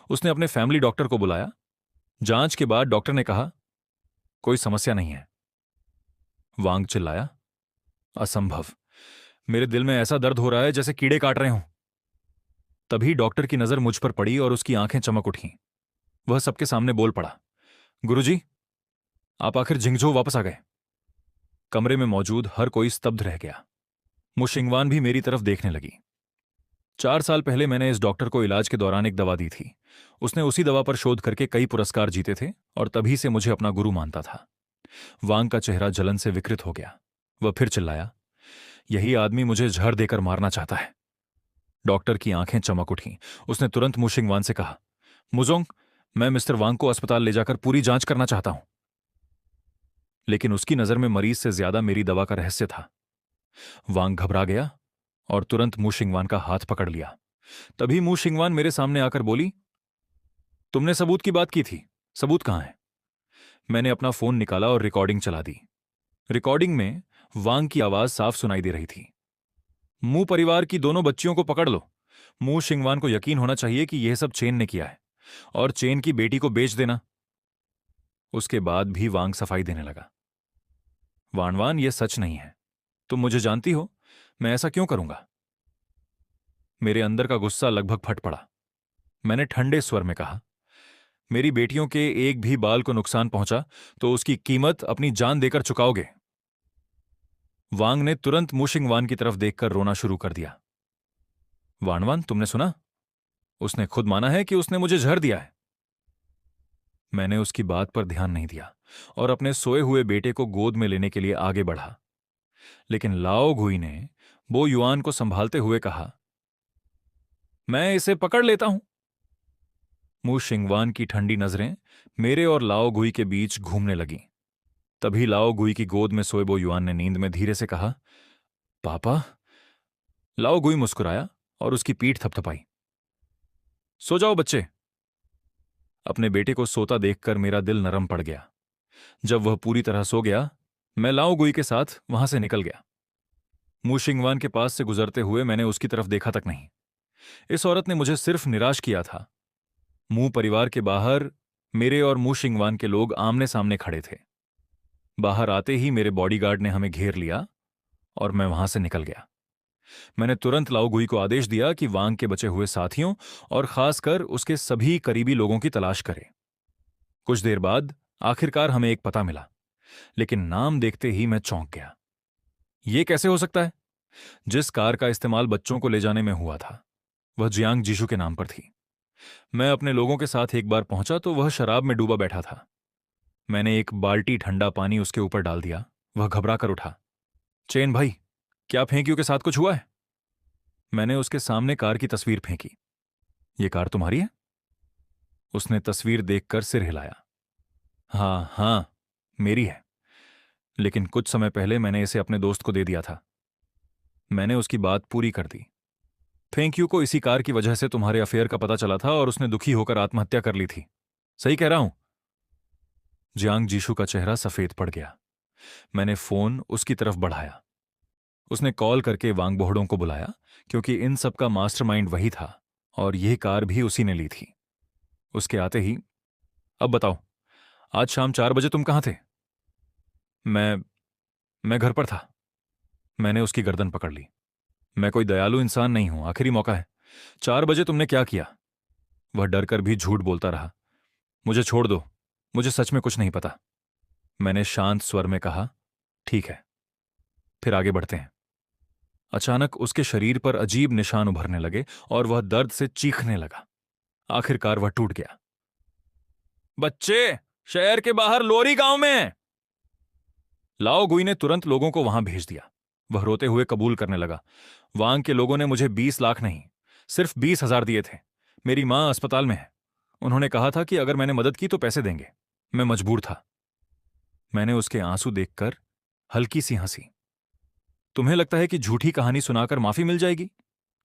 उसने अपने फैमिली डॉक्टर को बुलाया। जांच के बाद डॉक्टर ने कहा, कोई समस्या नहीं है। वांग चिल्लाया, असंभव, मेरे दिल में ऐसा दर्द हो रहा है जैसे कीड़े काट रहे हों। तभी डॉक्टर की नजर मुझ पर पड़ी और उसकी आंखें चमक उठीं। वह सबके सामने बोल पड़ा, गुरुजी, आप आखिर जिंगझो वापस आ गए। कमरे में मौजूद हर कोई स्तब्ध रह गया। मुशिंगवान भी मेरी तरफ देखने लगी। 4 साल पहले मैंने इस डॉक्टर को इलाज के दौरान एक दवा दी थी। उसने उसी दवा पर शोध करके कई पुरस्कार जीते थे और तभी से मुझे अपना गुरु मानता था। वांग का चेहरा जलन से विकृत हो गया। वह फिर चिल्लाया, यही आदमी मुझे जहर देकर मारना चाहता है। डॉक्टर की आंखें चमक उठीं। उसने तुरंत मुशिंगवान से कहा, मुजोंग, मैं मिस्टर वांग को अस्पताल ले जाकर पूरी जांच करना चाहता हूं। लेकिन उसकी नजर में मरीज से ज्यादा मेरी दवा का रहस्य था। वांग घबरा गया और तुरंत मू शिंगवान का हाथ पकड़ लिया। तभी मू शिंगवान मेरे सामने आकर बोली, तुमने सबूत की बात की थी, सबूत कहां है? मैंने अपना फोन निकाला और रिकॉर्डिंग चला दी। रिकॉर्डिंग में वांग की आवाज साफ सुनाई दे रही थी, मू परिवार की दोनों बच्चियों को पकड़ लो। मू शिंगवान को यकीन होना चाहिए कि यह सब चेन ने किया है और चेन की बेटी को बेच देना। उसके बाद भी वांग सफाई देने लगा, वानवान, यह सच नहीं है, तुम मुझे जानती हो, मैं ऐसा क्यों करूंगा? मेरे अंदर का गुस्सा लगभग फट पड़ा। मैंने ठंडे स्वर में कहा, मेरी बेटियों के एक भी बाल को नुकसान पहुंचा तो उसकी कीमत अपनी जान देकर चुकाओगे। वांग ने तुरंत मुशिंगवान की तरफ देखकर रोना शुरू कर दिया। वानवान, तुमने सुना? उसने खुद माना है कि उसने मुझे जहर दिया है। मैंने उसकी बात पर ध्यान नहीं दिया और अपने सोए हुए बेटे को गोद में लेने के लिए आगे बढ़ा। लेकिन लाओ गुई ने बो युआन को संभालते हुए कहा, मैं इसे पकड़ लेता हूं। मू शिंगवान की ठंडी नजरें मेरे और लाओ गुई के बीच घूमने लगीं। तभी लाओ गुई की गोद में सोए बो युआन ने नींद में धीरे से कहा, पापा। लाओ गुई मुस्कुराया और उसकी पीठ थपथपाई। सो जाओ बच्चे, अपने बेटे को सोता देखकर मेरा दिल नरम पड़ गया। जब वह पूरी तरह सो गया, मैं लाओ गुई के साथ वहां से निकल गया। मूशिंगवान के पास से गुजरते हुए मैंने उसकी तरफ देखा तक नहीं। इस औरत ने मुझे सिर्फ निराश किया था। मुंह परिवार के बाहर मेरे और मूशिंगवान के लोग आमने सामने खड़े थे। बाहर आते ही मेरे बॉडीगार्ड ने हमें घेर लिया और मैं वहां से निकल गया। मैंने तुरंत लाओगुई को आदेश दिया कि वांग के बचे हुए साथियों और खासकर उसके सभी करीबी लोगों की तलाश करे। कुछ देर बाद आखिरकार हमें एक पता मिला, लेकिन नाम देखते ही मैं चौंक गया। यह कैसे हो सकता है? जिस कार का इस्तेमाल बच्चों को ले जाने में हुआ था, वह जियांग जीशु के नाम पर थी। मैं अपने लोगों के साथ एक बार पहुंचा तो वह शराब में डूबा बैठा था। मैंने एक बाल्टी ठंडा पानी उसके ऊपर डाल दिया। वह घबरा कर उठा। चेन भाई, क्या फेंकियों के साथ कुछ हुआ है? मैंने उसके सामने कार की तस्वीर फेंकी। ये कार तुम्हारी है? उसने तस्वीर देखकर सिर हिलाया। हाँ हाँ, मेरी है, लेकिन कुछ समय पहले मैंने इसे अपने दोस्त को दे दिया था। मैंने उसकी बात पूरी कर दी। फेंकियू को इसी कार की वजह से तुम्हारे अफेयर का पता चला था और उसने दुखी होकर आत्महत्या कर ली थी। सही कह रहा हूं? जियांग जीशु का चेहरा सफेद पड़ गया। मैंने फोन उसकी तरफ बढ़ाया। उसने कॉल करके वांग बोहड़ों को बुलाया, क्योंकि इन सब का मास्टरमाइंड वही था और यह कार भी उसी ने ली थी। उसके आते ही, अब बताओ, आज शाम 4 बजे तुम कहां थे? मैं घर पर था। मैंने उसकी गर्दन पकड़ ली। मैं कोई दयालु इंसान नहीं हूं, आखिरी मौका है। 4 बजे तुमने क्या किया? वह डरकर भी झूठ बोलता रहा। मुझे छोड़ दो, मुझे सच में कुछ नहीं पता। मैंने शांत स्वर में कहा, ठीक है, फिर आगे बढ़ते हैं। अचानक उसके शरीर पर अजीब निशान उभरने लगे और वह दर्द से चीखने लगा। आखिरकार वह टूट गया। बच्चे, शहर के बाहर लोरी गांव में! लाओ गुई ने तुरंत लोगों को वहां भेज दिया। वह रोते हुए कबूल करने लगा। वांग के लोगों ने मुझे 20 लाख नहीं, सिर्फ 20,000 दिए थे। मेरी मां अस्पताल में है। उन्होंने कहा था कि अगर मैंने मदद की तो पैसे देंगे। मैं मजबूर था। मैंने उसके आंसू देखकर हल्की सी हंसी। तुम्हें लगता है कि झूठी कहानी सुनाकर माफी मिल जाएगी?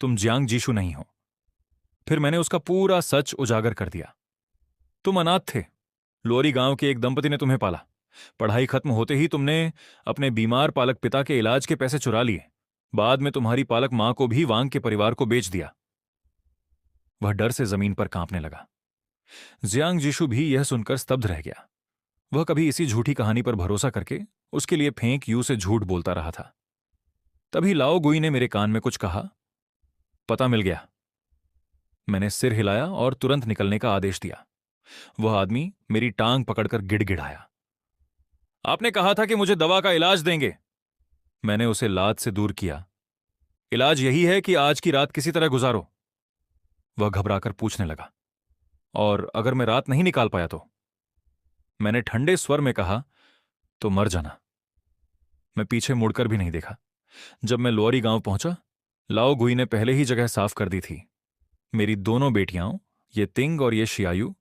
तुम जियांग जीशु नहीं हो। फिर मैंने उसका पूरा सच उजागर कर दिया। तुम अनाथ थे। लोरी गांव के एक दंपति ने तुम्हें पाला। पढ़ाई खत्म होते ही तुमने अपने बीमार पालक पिता के इलाज के पैसे चुरा लिए। बाद में तुम्हारी पालक मां को भी वांग के परिवार को बेच दिया। वह डर से जमीन पर कांपने लगा। जियांग जीशु भी यह सुनकर स्तब्ध रह गया। वह कभी इसी झूठी कहानी पर भरोसा करके उसके लिए फेंक यू से झूठ बोलता रहा था। तभी लाओ गुई ने मेरे कान में कुछ कहा। पता मिल गया। मैंने सिर हिलाया और तुरंत निकलने का आदेश दिया। वह आदमी मेरी टांग पकड़कर गिड़गिड़ाया। आपने कहा था कि मुझे दवा का इलाज देंगे। मैंने उसे लात से दूर किया। इलाज यही है कि आज की रात किसी तरह गुजारो। वह घबराकर पूछने लगा, और अगर मैं रात नहीं निकाल पाया तो? मैंने ठंडे स्वर में कहा, तो मर जाना। मैं पीछे मुड़कर भी नहीं देखा। जब मैं लोरी गांव पहुंचा, लाओ गुई ने पहले ही जगह साफ कर दी थी। मेरी दोनों बेटियां, ये तिंग और ये शियायु,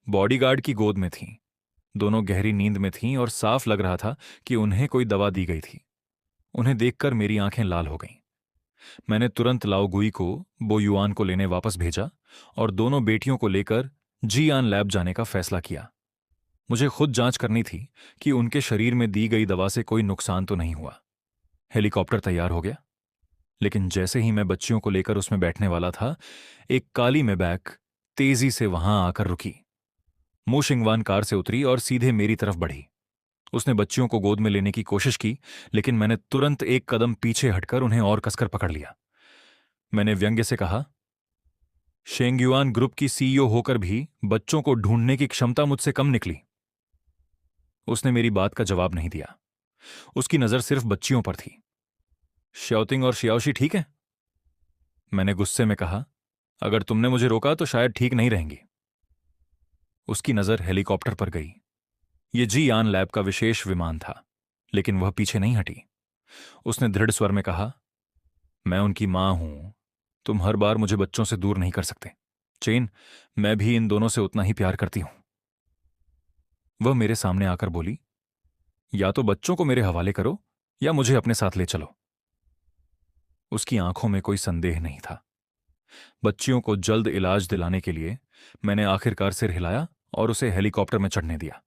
बॉडीगार्ड की गोद में थीं। दोनों गहरी नींद में थीं और साफ लग रहा था कि उन्हें कोई दवा दी गई थी। उन्हें देखकर मेरी आंखें लाल हो गईं। मैंने तुरंत लाओ गुई को बोयुआन को लेने वापस भेजा और दोनों बेटियों को लेकर जीआन लैब जाने का फैसला किया। मुझे खुद जांच करनी थी कि उनके शरीर में दी गई दवा से कोई नुकसान तो नहीं हुआ। हेलीकॉप्टर तैयार हो गया, लेकिन जैसे ही मैं बच्चियों को लेकर उसमें बैठने वाला था, एक काली मेबैक तेजी से वहां आकर रुकी। मूशिंगवान कार से उतरी और सीधे मेरी तरफ बढ़ी। उसने बच्चियों को गोद में लेने की कोशिश की, लेकिन मैंने तुरंत एक कदम पीछे हटकर उन्हें और कसकर पकड़ लिया। मैंने व्यंग्य से कहा, शेंगयुआन ग्रुप की सीईओ होकर भी बच्चों को ढूंढने की क्षमता मुझसे कम निकली। उसने मेरी बात का जवाब नहीं दिया। उसकी नजर सिर्फ बच्चियों पर थी। श्याओतिंग और शियाओशी ठीक है? मैंने गुस्से में कहा, अगर तुमने मुझे रोका तो शायद ठीक नहीं रहेंगी। उसकी नजर हेलीकॉप्टर पर गई। यह जीआन लैब का विशेष विमान था, लेकिन वह पीछे नहीं हटी। उसने दृढ़ स्वर में कहा, मैं उनकी मां हूं। तुम हर बार मुझे बच्चों से दूर नहीं कर सकते। चेन, मैं भी इन दोनों से उतना ही प्यार करती हूं। वह मेरे सामने आकर बोली, या तो बच्चों को मेरे हवाले करो या मुझे अपने साथ ले चलो। उसकी आंखों में कोई संदेह नहीं था। बच्चियों को जल्द इलाज दिलाने के लिए मैंने आखिरकार सिर हिलाया और उसे हेलीकॉप्टर में चढ़ने दिया।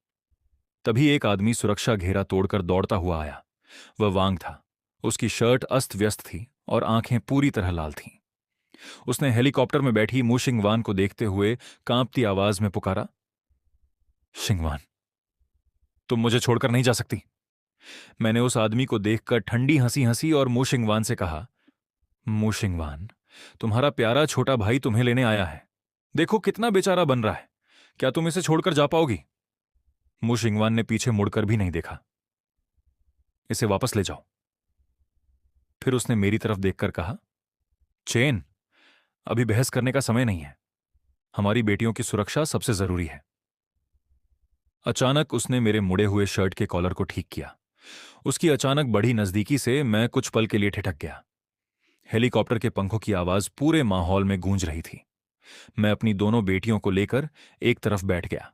तभी एक आदमी सुरक्षा घेरा तोड़कर दौड़ता हुआ आया। वह वांग था। उसकी शर्ट अस्त व्यस्त थी और आंखें पूरी तरह लाल थीं। उसने हेलीकॉप्टर में बैठी मू शिंगवान को देखते हुए कांपती आवाज में पुकारा, शिंगवान, तुम मुझे छोड़कर नहीं जा सकती। मैंने उस आदमी को देखकर ठंडी हंसी हंसी और मू शिंगवान से कहा, मू शिंगवान, तुम्हारा प्यारा छोटा भाई तुम्हें लेने आया है। देखो कितना बेचारा बन रहा है। क्या तुम इसे छोड़कर जा पाओगी? मू शिंगवान ने पीछे मुड़कर भी नहीं देखा। इसे वापस ले जाओ। फिर उसने मेरी तरफ देखकर कहा, चेन, अभी बहस करने का समय नहीं है। हमारी बेटियों की सुरक्षा सबसे जरूरी है। अचानक उसने मेरे मुड़े हुए शर्ट के कॉलर को ठीक किया। उसकी अचानक बढ़ी नजदीकी से मैं कुछ पल के लिए ठिठक गया। हेलीकॉप्टर के पंखों की आवाज पूरे माहौल में गूंज रही थी। मैं अपनी दोनों बेटियों को लेकर एक तरफ बैठ गया।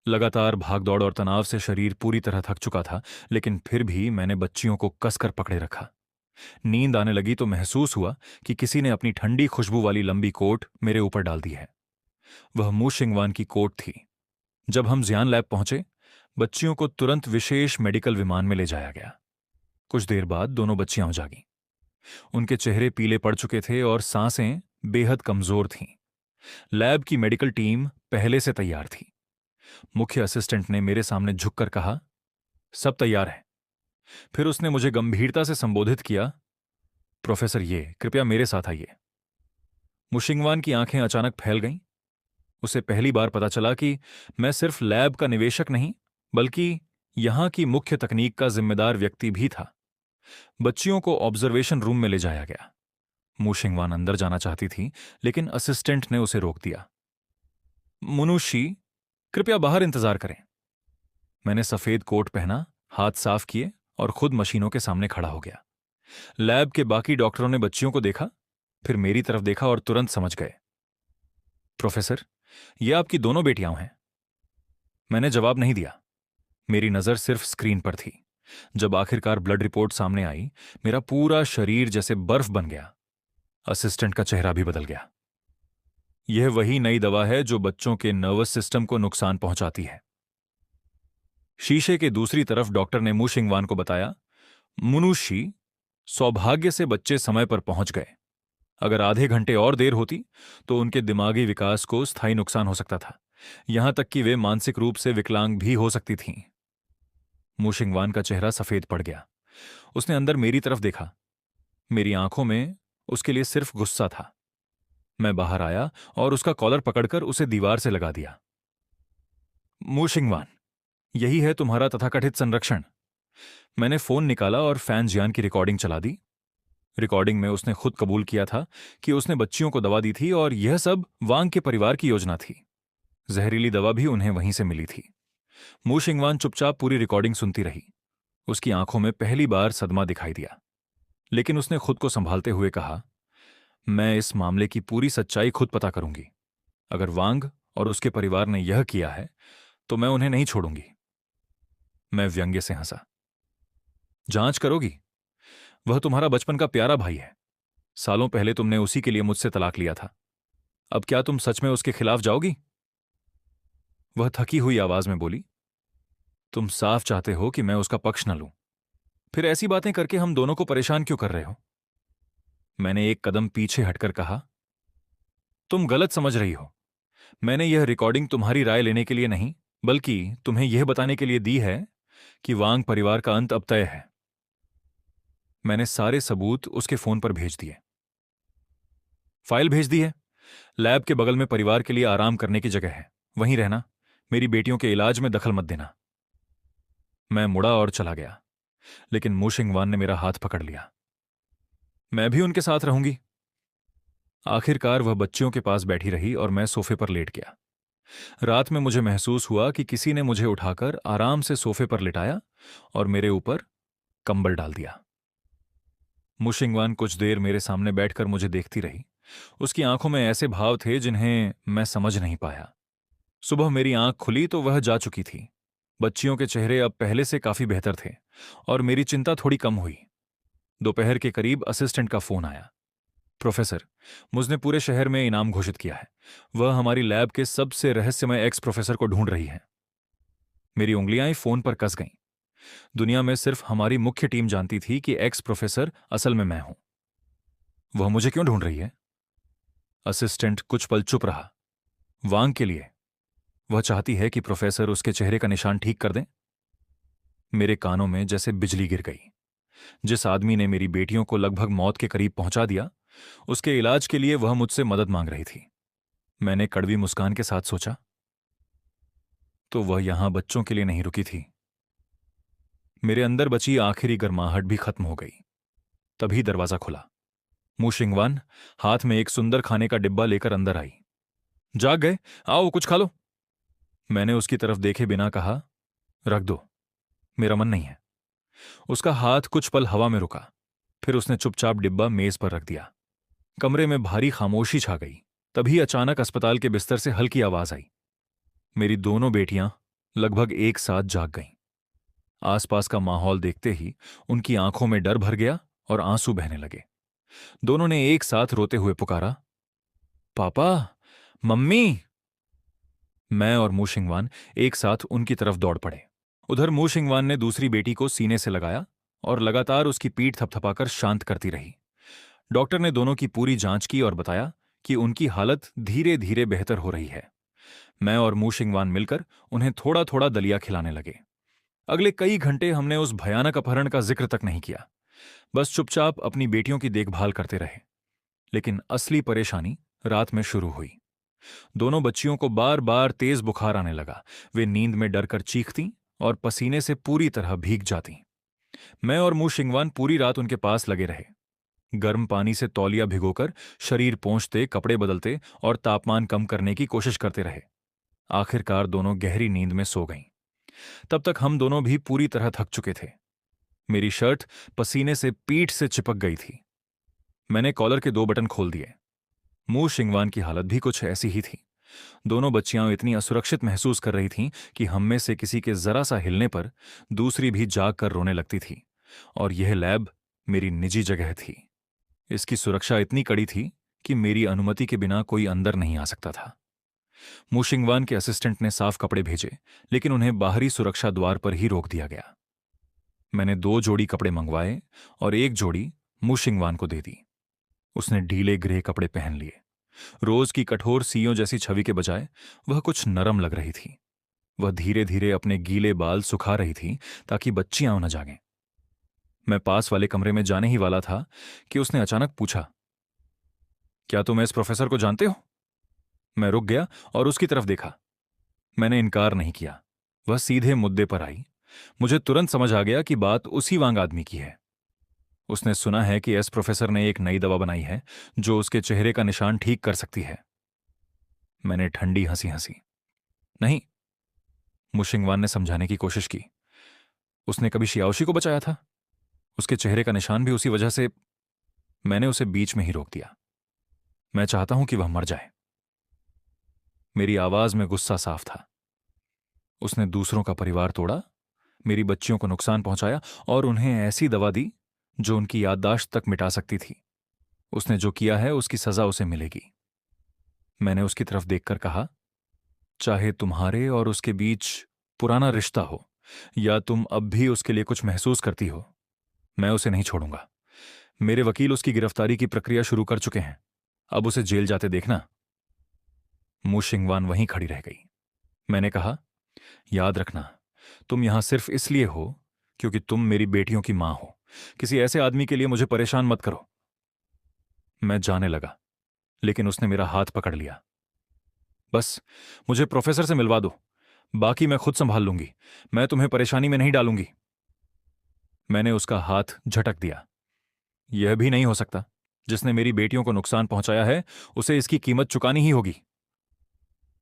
लगातार भागदौड़ और तनाव से शरीर पूरी तरह थक चुका था, लेकिन फिर भी मैंने बच्चियों को कसकर पकड़े रखा। नींद आने लगी तो महसूस हुआ कि किसी ने अपनी ठंडी खुशबू वाली लंबी कोट मेरे ऊपर डाल दी है। वह मू शिंगवान की कोट थी। जब हम जियान लैब पहुंचे, बच्चियों को तुरंत विशेष मेडिकल विमान में ले जाया गया। कुछ देर बाद दोनों बच्चियां जागीं। उनके चेहरे पीले पड़ चुके थे और सांसें बेहद कमजोर थीं। लैब की मेडिकल टीम पहले से तैयार थी। मुख्य असिस्टेंट ने मेरे सामने झुककर कहा, सब तैयार है। फिर उसने मुझे गंभीरता से संबोधित किया, प्रोफेसर ये कृपया मेरे साथ आइए। मुशिंगवान की आंखें अचानक फैल गईं। उसे पहली बार पता चला कि मैं सिर्फ लैब का निवेशक नहीं, बल्कि यहां की मुख्य तकनीक का जिम्मेदार व्यक्ति भी था। बच्चियों को ऑब्जर्वेशन रूम में ले जाया गया। मू शिंगवान अंदर जाना चाहती थी, लेकिन असिस्टेंट ने उसे रोक दिया। मुनुशी, कृपया बाहर इंतजार करें। मैंने सफेद कोट पहना, हाथ साफ किए और खुद मशीनों के सामने खड़ा हो गया। लैब के बाकी डॉक्टरों ने बच्चियों को देखा, फिर मेरी तरफ देखा और तुरंत समझ गए। प्रोफेसर, ये आपकी दोनों बेटियां हैं। मैंने जवाब नहीं दिया। मेरी नजर सिर्फ स्क्रीन पर थी। जब आखिरकार ब्लड रिपोर्ट सामने आई, मेरा पूरा शरीर जैसे बर्फ बन गया। असिस्टेंट का चेहरा भी बदल गया। यह वही नई दवा है जो बच्चों के नर्वस सिस्टम को नुकसान पहुंचाती है। शीशे के दूसरी तरफ डॉक्टर ने मू शिंगवान को बताया, मुनुशी, सौभाग्य से बच्चे समय पर पहुंच गए। अगर आधे घंटे और देर होती तो उनके दिमागी विकास को स्थायी नुकसान हो सकता था। यहां तक कि वे मानसिक रूप से विकलांग भी हो सकती थीं। मू शिंगवान का चेहरा सफेद पड़ गया। उसने अंदर मेरी तरफ देखा। मेरी आंखों में उसके लिए सिर्फ गुस्सा था। मैं बाहर आया और उसका कॉलर पकड़कर उसे दीवार से लगा दिया। मू शिंगवान, यही है तुम्हारा तथाकथित संरक्षण। मैंने फोन निकाला और फैन जियान की रिकॉर्डिंग चला दी। रिकॉर्डिंग में उसने खुद कबूल किया था कि उसने बच्चियों को दवा दी थी और यह सब वांग के परिवार की योजना थी। जहरीली दवा भी उन्हें वहीं से मिली थी। मू शिंगवान चुपचाप पूरी रिकॉर्डिंग सुनती रही। उसकी आंखों में पहली बार सदमा दिखाई दिया, लेकिन उसने खुद को संभालते हुए कहा, मैं इस मामले की पूरी सच्चाई खुद पता करूंगी। अगर वांग और उसके परिवार ने यह किया है तो मैं उन्हें नहीं छोड़ूंगी। मैं व्यंग्य से हंसा। जांच करोगी? वह तुम्हारा बचपन का प्यारा भाई है। सालों पहले तुमने उसी के लिए मुझसे तलाक लिया था। अब क्या तुम सच में उसके खिलाफ जाओगी? वह थकी हुई आवाज में बोली, तुम साफ चाहते हो कि मैं उसका पक्ष न लूं। फिर ऐसी बातें करके हम दोनों को परेशान क्यों कर रहे हो? मैंने एक कदम पीछे हटकर कहा, तुम गलत समझ रही हो। मैंने यह रिकॉर्डिंग तुम्हारी राय लेने के लिए नहीं, बल्कि तुम्हें यह बताने के लिए दी है कि वांग परिवार का अंत अब तय है। मैंने सारे सबूत उसके फोन पर भेज दिए। फाइल भेज दी है। लैब के बगल में परिवार के लिए आराम करने की जगह है, वहीं रहना। मेरी बेटियों के इलाज में दखल मत देना। मैं मुड़ा और चला गया, लेकिन मू शिंगवान ने मेरा हाथ पकड़ लिया। मैं भी उनके साथ रहूंगी। आखिरकार वह बच्चियों के पास बैठी रही और मैं सोफे पर लेट गया। रात में मुझे महसूस हुआ कि किसी ने मुझे उठाकर आराम से सोफे पर लिटाया और मेरे ऊपर कंबल डाल दिया। मू शिंगवान कुछ देर मेरे सामने बैठकर मुझे देखती रही। उसकी आंखों में ऐसे भाव थे जिन्हें मैं समझ नहीं पाया। सुबह मेरी आंख खुली तो वह जा चुकी थी। बच्चियों के चेहरे अब पहले से काफी बेहतर थे और मेरी चिंता थोड़ी कम हुई। दोपहर के करीब असिस्टेंट का फोन आया। प्रोफेसर, मुझने पूरे शहर में इनाम घोषित किया है। वह हमारी लैब के सबसे रहस्यमय एक्स प्रोफेसर को ढूंढ रही है। मेरी उंगलियां फोन पर कस गईं। दुनिया में सिर्फ हमारी मुख्य टीम जानती थी कि एक्स प्रोफेसर असल में मैं हूं। वह मुझे क्यों ढूंढ रही है? असिस्टेंट कुछ पल चुप रहा। वांग के लिए। वह चाहती है कि प्रोफेसर उसके चेहरे का निशान ठीक कर दें। मेरे कानों में जैसे बिजली गिर गई। जिस आदमी ने मेरी बेटियों को लगभग मौत के करीब पहुंचा दिया, उसके इलाज के लिए वह मुझसे मदद मांग रही थी। मैंने कड़वी मुस्कान के साथ सोचा, तो वह यहां बच्चों के लिए नहीं रुकी थी। मेरे अंदर बची आखिरी गर्माहट भी खत्म हो गई। तभी दरवाजा खुला। मू शिंगवान हाथ में एक सुंदर खाने का डिब्बा लेकर अंदर आई। जाग गए? आओ कुछ खा लो। मैंने उसकी तरफ देखे बिना कहा, रख दो, मेरा मन नहीं है। उसका हाथ कुछ पल हवा में रुका, फिर उसने चुपचाप डिब्बा मेज पर रख दिया। कमरे में भारी खामोशी छा गई। तभी अचानक अस्पताल के बिस्तर से हल्की आवाज आई। मेरी दोनों बेटियां लगभग एक साथ जाग गईं। आसपास का माहौल देखते ही उनकी आंखों में डर भर गया और आंसू बहने लगे। दोनों ने एक साथ रोते हुए पुकारा, पापा, मम्मी। मैं और मू शिंगवान एक साथ उनकी तरफ दौड़ पड़े। उधर मू शिंगवान ने दूसरी बेटी को सीने से लगाया और लगातार उसकी पीठ थपथपाकर शांत करती रही। डॉक्टर ने दोनों की पूरी जांच की और बताया कि उनकी हालत धीरे धीरे बेहतर हो रही है। मैं और मू शिंगवान मिलकर उन्हें थोड़ा थोड़ा दलिया खिलाने लगे। अगले कई घंटे हमने उस भयानक अपहरण का जिक्र तक नहीं किया, बस चुपचाप अपनी बेटियों की देखभाल करते रहे। लेकिन असली परेशानी रात में शुरू हुई। दोनों बच्चियों को बार बार तेज बुखार आने लगा। वे नींद में डरकर चीखतीं और पसीने से पूरी तरह भीग जातीं। मैं और मू शिंगवान पूरी रात उनके पास लगे रहे। गर्म पानी से तौलिया भिगोकर शरीर पोंछते, कपड़े बदलते और तापमान कम करने की कोशिश करते रहे। आखिरकार दोनों गहरी नींद में सो गईं। तब तक हम दोनों भी पूरी तरह थक चुके थे। मेरी शर्ट पसीने से पीठ से चिपक गई थी। मैंने कॉलर के 2 बटन खोल दिए। मू शिंगवान की हालत भी कुछ ऐसी ही थी। दोनों बच्चियां इतनी असुरक्षित महसूस कर रही थीं कि हम में से किसी के जरा सा हिलने पर दूसरी भी जाग कर रोने लगती थी। और यह लैब मेरी निजी जगह थी। इसकी सुरक्षा इतनी कड़ी थी कि मेरी अनुमति के बिना कोई अंदर नहीं आ सकता था। मू शिंगवान के असिस्टेंट ने साफ कपड़े भेजे, लेकिन उन्हें बाहरी सुरक्षा द्वार पर ही रोक दिया गया। मैंने 2 जोड़ी कपड़े मंगवाए और एक जोड़ी मू शिंगवान को दे दी। उसने ढीले ग्रे कपड़े पहन लिए। रोज की कठोर सीयों जैसी छवि के बजाय वह कुछ नरम लग रही थी। वह धीरे धीरे अपने गीले बाल सुखा रही थी ताकि बच्चियां न जागें। मैं पास वाले कमरे में जाने ही वाला था कि उसने अचानक पूछा, क्या तुम इस प्रोफेसर को जानते हो? मैं रुक गया और उसकी तरफ देखा। मैंने इनकार नहीं किया। वह सीधे मुद्दे पर आई। मुझे तुरंत समझ आ गया कि बात उसी वांग आदमी की है। उसने सुना है कि एस प्रोफेसर ने एक नई दवा बनाई है जो उसके चेहरे का निशान ठीक कर सकती है। मैंने ठंडी हंसी हंसी। नहीं, मुशिंगवान ने समझाने की कोशिश की। उसने कभी शियाओशी को बचाया था। उसके चेहरे का निशान भी उसी वजह से। मैंने उसे बीच में ही रोक दिया। मैं चाहता हूं कि वह मर जाए। मेरी आवाज में गुस्सा साफ था। उसने दूसरों का परिवार तोड़ा, मेरी बच्चियों को नुकसान पहुंचाया और उन्हें ऐसी दवा दी जो उनकी याददाश्त तक मिटा सकती थी। उसने जो किया है उसकी सजा उसे मिलेगी। मैंने उसकी तरफ देखकर कहा, चाहे तुम्हारे और उसके बीच पुराना रिश्ता हो या तुम अब भी उसके लिए कुछ महसूस करती हो, मैं उसे नहीं छोड़ूंगा। मेरे वकील उसकी गिरफ्तारी की प्रक्रिया शुरू कर चुके हैं। अब उसे जेल जाते देखना। मू शिंगवान वहीं खड़ी रह गई। मैंने कहा, याद रखना, तुम यहां सिर्फ इसलिए हो क्योंकि तुम मेरी बेटियों की मां हो। किसी ऐसे आदमी के लिए मुझे परेशान मत करो। मैं जाने लगा, लेकिन उसने मेरा हाथ पकड़ लिया। बस मुझे प्रोफेसर से मिलवा दो, बाकी मैं खुद संभाल लूंगी। मैं तुम्हें परेशानी में नहीं डालूंगी। मैंने उसका हाथ झटक दिया। यह भी नहीं हो सकता। जिसने मेरी बेटियों को नुकसान पहुंचाया है उसे इसकी कीमत चुकानी ही होगी।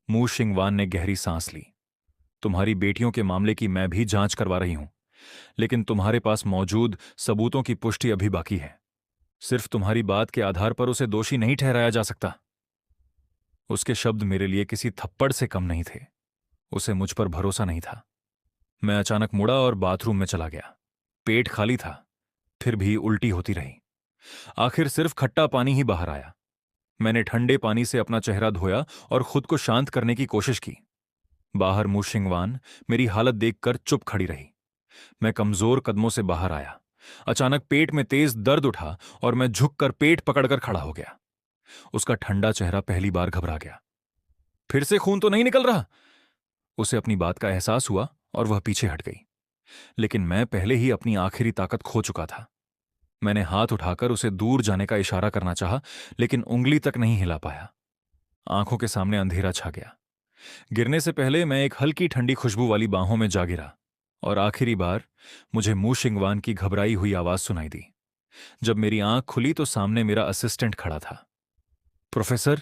मू शिंगवान ने गहरी सांस ली। तुम्हारी बेटियों के मामले की मैं भी जांच करवा रही हूं, लेकिन तुम्हारे पास मौजूद सबूतों की पुष्टि अभी बाकी है। सिर्फ तुम्हारी बात के आधार पर उसे दोषी नहीं ठहराया जा सकता। उसके शब्द मेरे लिए किसी थप्पड़ से कम नहीं थे। उसे मुझ पर भरोसा नहीं था। मैं अचानक मुड़ा और बाथरूम में चला गया। पेट खाली था, फिर भी उल्टी होती रही। आखिर सिर्फ खट्टा पानी ही बाहर आया। मैंने ठंडे पानी से अपना चेहरा धोया और खुद को शांत करने की कोशिश की। बाहर मूशिंगवान मेरी हालत देखकर चुप खड़ी रही। मैं कमजोर कदमों से बाहर आया। अचानक पेट में तेज दर्द उठा और मैं झुककर पेट पकड़कर खड़ा हो गया। उसका ठंडा चेहरा पहली बार घबरा गया। फिर से खून तो नहीं निकल रहा? उसे अपनी बात का एहसास हुआ और वह पीछे हट गई। लेकिन मैं पहले ही अपनी आखिरी ताकत खो चुका था। मैंने हाथ उठाकर उसे दूर जाने का इशारा करना चाहा, लेकिन उंगली तक नहीं हिला पाया। आंखों के सामने अंधेरा छा गया। गिरने से पहले मैं एक हल्की ठंडी खुशबू वाली बाहों में जा गिरा और आखिरी बार मुझे मूशिंगवान की घबराई हुई आवाज सुनाई दी। जब मेरी आंख खुली तो सामने मेरा असिस्टेंट खड़ा था। प्रोफेसर,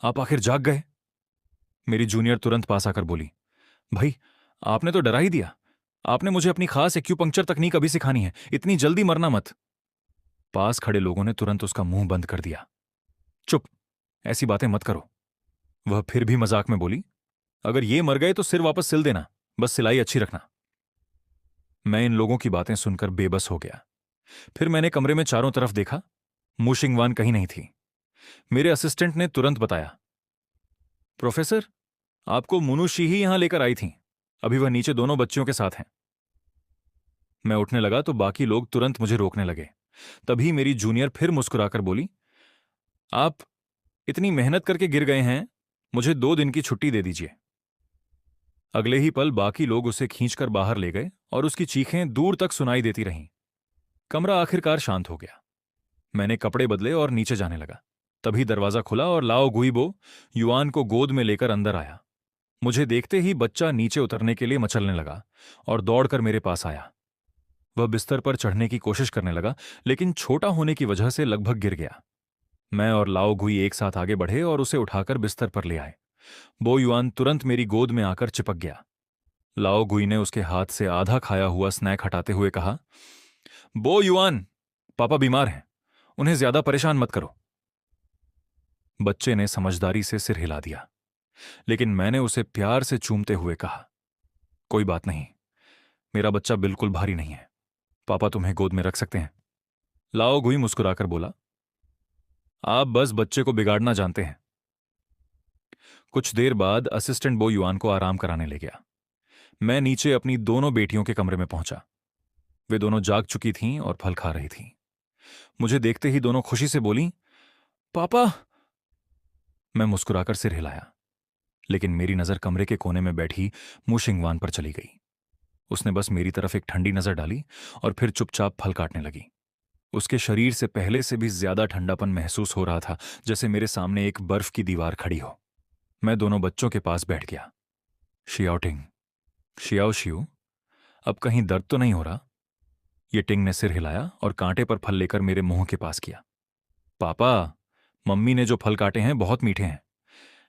आप आखिर जाग गए? मेरी जूनियर तुरंत पास आकर बोली, भाई, आपने तो डरा ही दिया। आपने मुझे अपनी खास एक्यूपंक्चर तकनीक अभी सिखानी है, इतनी जल्दी मरना मत। पास खड़े लोगों ने तुरंत उसका मुंह बंद कर दिया। चुप, ऐसी बातें मत करो। वह फिर भी मजाक में बोली, अगर ये मर गए तो सिर वापस सिल देना, बस सिलाई अच्छी रखना। मैं इन लोगों की बातें सुनकर बेबस हो गया। फिर मैंने कमरे में चारों तरफ देखा। मूशिंगवान कहीं नहीं थी। मेरे असिस्टेंट ने तुरंत बताया, प्रोफेसर, आपको मुनुशी ही यहां लेकर आई थी। अभी वह नीचे दोनों बच्चियों के साथ हैं। मैं उठने लगा तो बाकी लोग तुरंत मुझे रोकने लगे। तभी मेरी जूनियर फिर मुस्कुराकर बोली, आप इतनी मेहनत करके गिर गए हैं, मुझे 2 दिन की छुट्टी दे दीजिए। अगले ही पल बाकी लोग उसे खींचकर बाहर ले गए और उसकी चीखें दूर तक सुनाई देती रहीं। कमरा आखिरकार शांत हो गया। मैंने कपड़े बदले और नीचे जाने लगा। तभी दरवाजा खुला और लाओ गुइबो युआन को गोद में लेकर अंदर आया। मुझे देखते ही बच्चा नीचे उतरने के लिए मचलने लगा और दौड़कर मेरे पास आया। वह बिस्तर पर चढ़ने की कोशिश करने लगा, लेकिन छोटा होने की वजह से लगभग गिर गया। मैं और लाओ गुई एक साथ आगे बढ़े और उसे उठाकर बिस्तर पर ले आए। बो युआन तुरंत मेरी गोद में आकर चिपक गया। लाओ गुई ने उसके हाथ से आधा खाया हुआ स्नैक हटाते हुए कहा, बो युआन, पापा बीमार हैं, उन्हें ज्यादा परेशान मत करो। बच्चे ने समझदारी से सिर हिला दिया, लेकिन मैंने उसे प्यार से चूमते हुए कहा, कोई बात नहीं, मेरा बच्चा बिल्कुल भारी नहीं है, पापा तुम्हें गोद में रख सकते हैं। लाओ गुई मुस्कुराकर बोला, आप बस बच्चे को बिगाड़ना जानते हैं। कुछ देर बाद असिस्टेंट बो युआन को आराम कराने ले गया। मैं नीचे अपनी दोनों बेटियों के कमरे में पहुंचा। वे दोनों जाग चुकी थीं और फल खा रही थीं। मुझे देखते ही दोनों खुशी से बोली, पापा। मैं मुस्कुराकर सिर हिलाया, लेकिन मेरी नजर कमरे के कोने में बैठी मूशिंगवान पर चली गई। उसने बस मेरी तरफ एक ठंडी नजर डाली और फिर चुपचाप फल काटने लगी। उसके शरीर से पहले से भी ज्यादा ठंडापन महसूस हो रहा था, जैसे मेरे सामने एक बर्फ की दीवार खड़ी हो। मैं दोनों बच्चों के पास बैठ गया। शियाओटिंग, शियाओ शियू, अब कहीं दर्द तो नहीं हो रहा? ये टिंग ने सिर हिलाया और कांटे पर फल लेकर मेरे मुंह के पास किया। पापा, मम्मी ने जो फल काटे हैं बहुत मीठे हैं।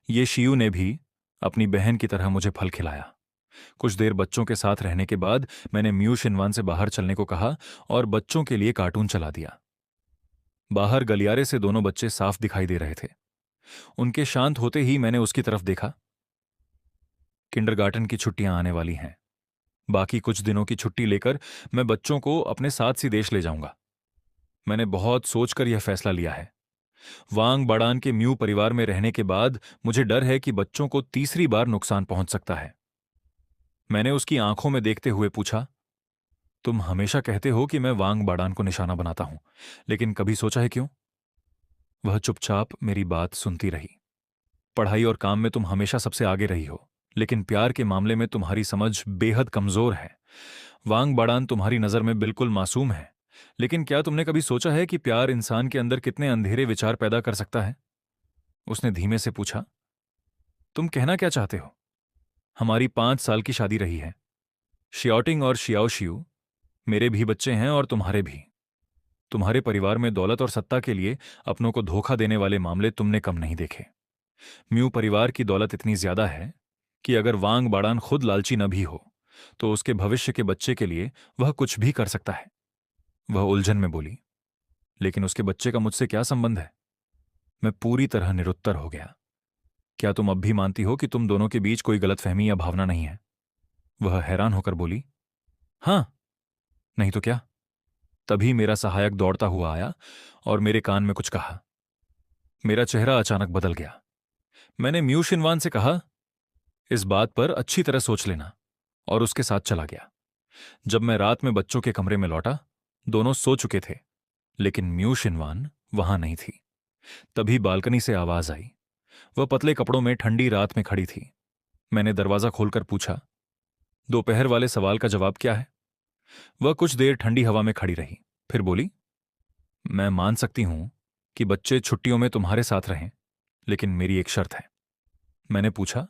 ये शियू ने भी अपनी बहन की तरह मुझे फल खिलाया। कुछ देर बच्चों के साथ रहने के बाद मैंने म्यू शिनवान से बाहर चलने को कहा और बच्चों के लिए कार्टून चला दिया। बाहर गलियारे से दोनों बच्चे साफ दिखाई दे रहे थे। उनके शांत होते ही मैंने उसकी तरफ देखा। किंडरगार्टन की छुट्टियां आने वाली हैं। बाकी कुछ दिनों की छुट्टी लेकर मैं बच्चों को अपने साथ सी देश ले जाऊंगा। मैंने बहुत सोचकर यह फैसला लिया है। वांग बाड़ान के म्यू परिवार में रहने के बाद मुझे डर है कि बच्चों को तीसरी बार नुकसान पहुंच सकता है। मैंने उसकी आंखों में देखते हुए पूछा, तुम हमेशा कहते हो कि मैं वांग बाड़ान को निशाना बनाता हूं, लेकिन कभी सोचा है क्यों? वह चुपचाप मेरी बात सुनती रही। पढ़ाई और काम में तुम हमेशा सबसे आगे रही हो, लेकिन प्यार के मामले में तुम्हारी समझ बेहद कमजोर है। वांग बाड़ान तुम्हारी नजर में बिल्कुल मासूम है, लेकिन क्या तुमने कभी सोचा है कि प्यार इंसान के अंदर कितने अंधेरे विचार पैदा कर सकता है? उसने धीमे से पूछा, तुम कहना क्या चाहते हो? हमारी 5 साल की शादी रही है। शियाओटिंग और शियाओ शियू मेरे भी बच्चे हैं और तुम्हारे भी। तुम्हारे परिवार में दौलत और सत्ता के लिए अपनों को धोखा देने वाले मामले तुमने कम नहीं देखे। म्यू परिवार की दौलत इतनी ज्यादा है कि अगर वांग बाड़ान खुद लालची न भी हो तो उसके भविष्य के बच्चे के लिए वह कुछ भी कर सकता है। वह उलझन में बोली, लेकिन उसके बच्चे का मुझसे क्या संबंध है? मैं पूरी तरह निरुत्तर हो गया। क्या तुम अब भी मानती हो कि तुम दोनों के बीच कोई गलतफहमी या भावना नहीं है? वह हैरान होकर बोली, हां, नहीं तो क्या? तभी मेरा सहायक दौड़ता हुआ आया और मेरे कान में कुछ कहा। मेरा चेहरा अचानक बदल गया। मैंने म्यू शिनवान से कहा, इस बात पर अच्छी तरह सोच लेना, और उसके साथ चला गया। जब मैं रात में बच्चों के कमरे में लौटा, दोनों सो चुके थे, लेकिन म्यू शिनवान वहां नहीं थी। तभी बालकनी से आवाज आई। वह पतले कपड़ों में ठंडी रात में खड़ी थी। मैंने दरवाजा खोलकर पूछा, दोपहर वाले सवाल का जवाब क्या है? वह कुछ देर ठंडी हवा में खड़ी रही, फिर बोली, मैं मान सकती हूं कि बच्चे छुट्टियों में तुम्हारे साथ रहें, लेकिन मेरी एक शर्त है। मैंने पूछा,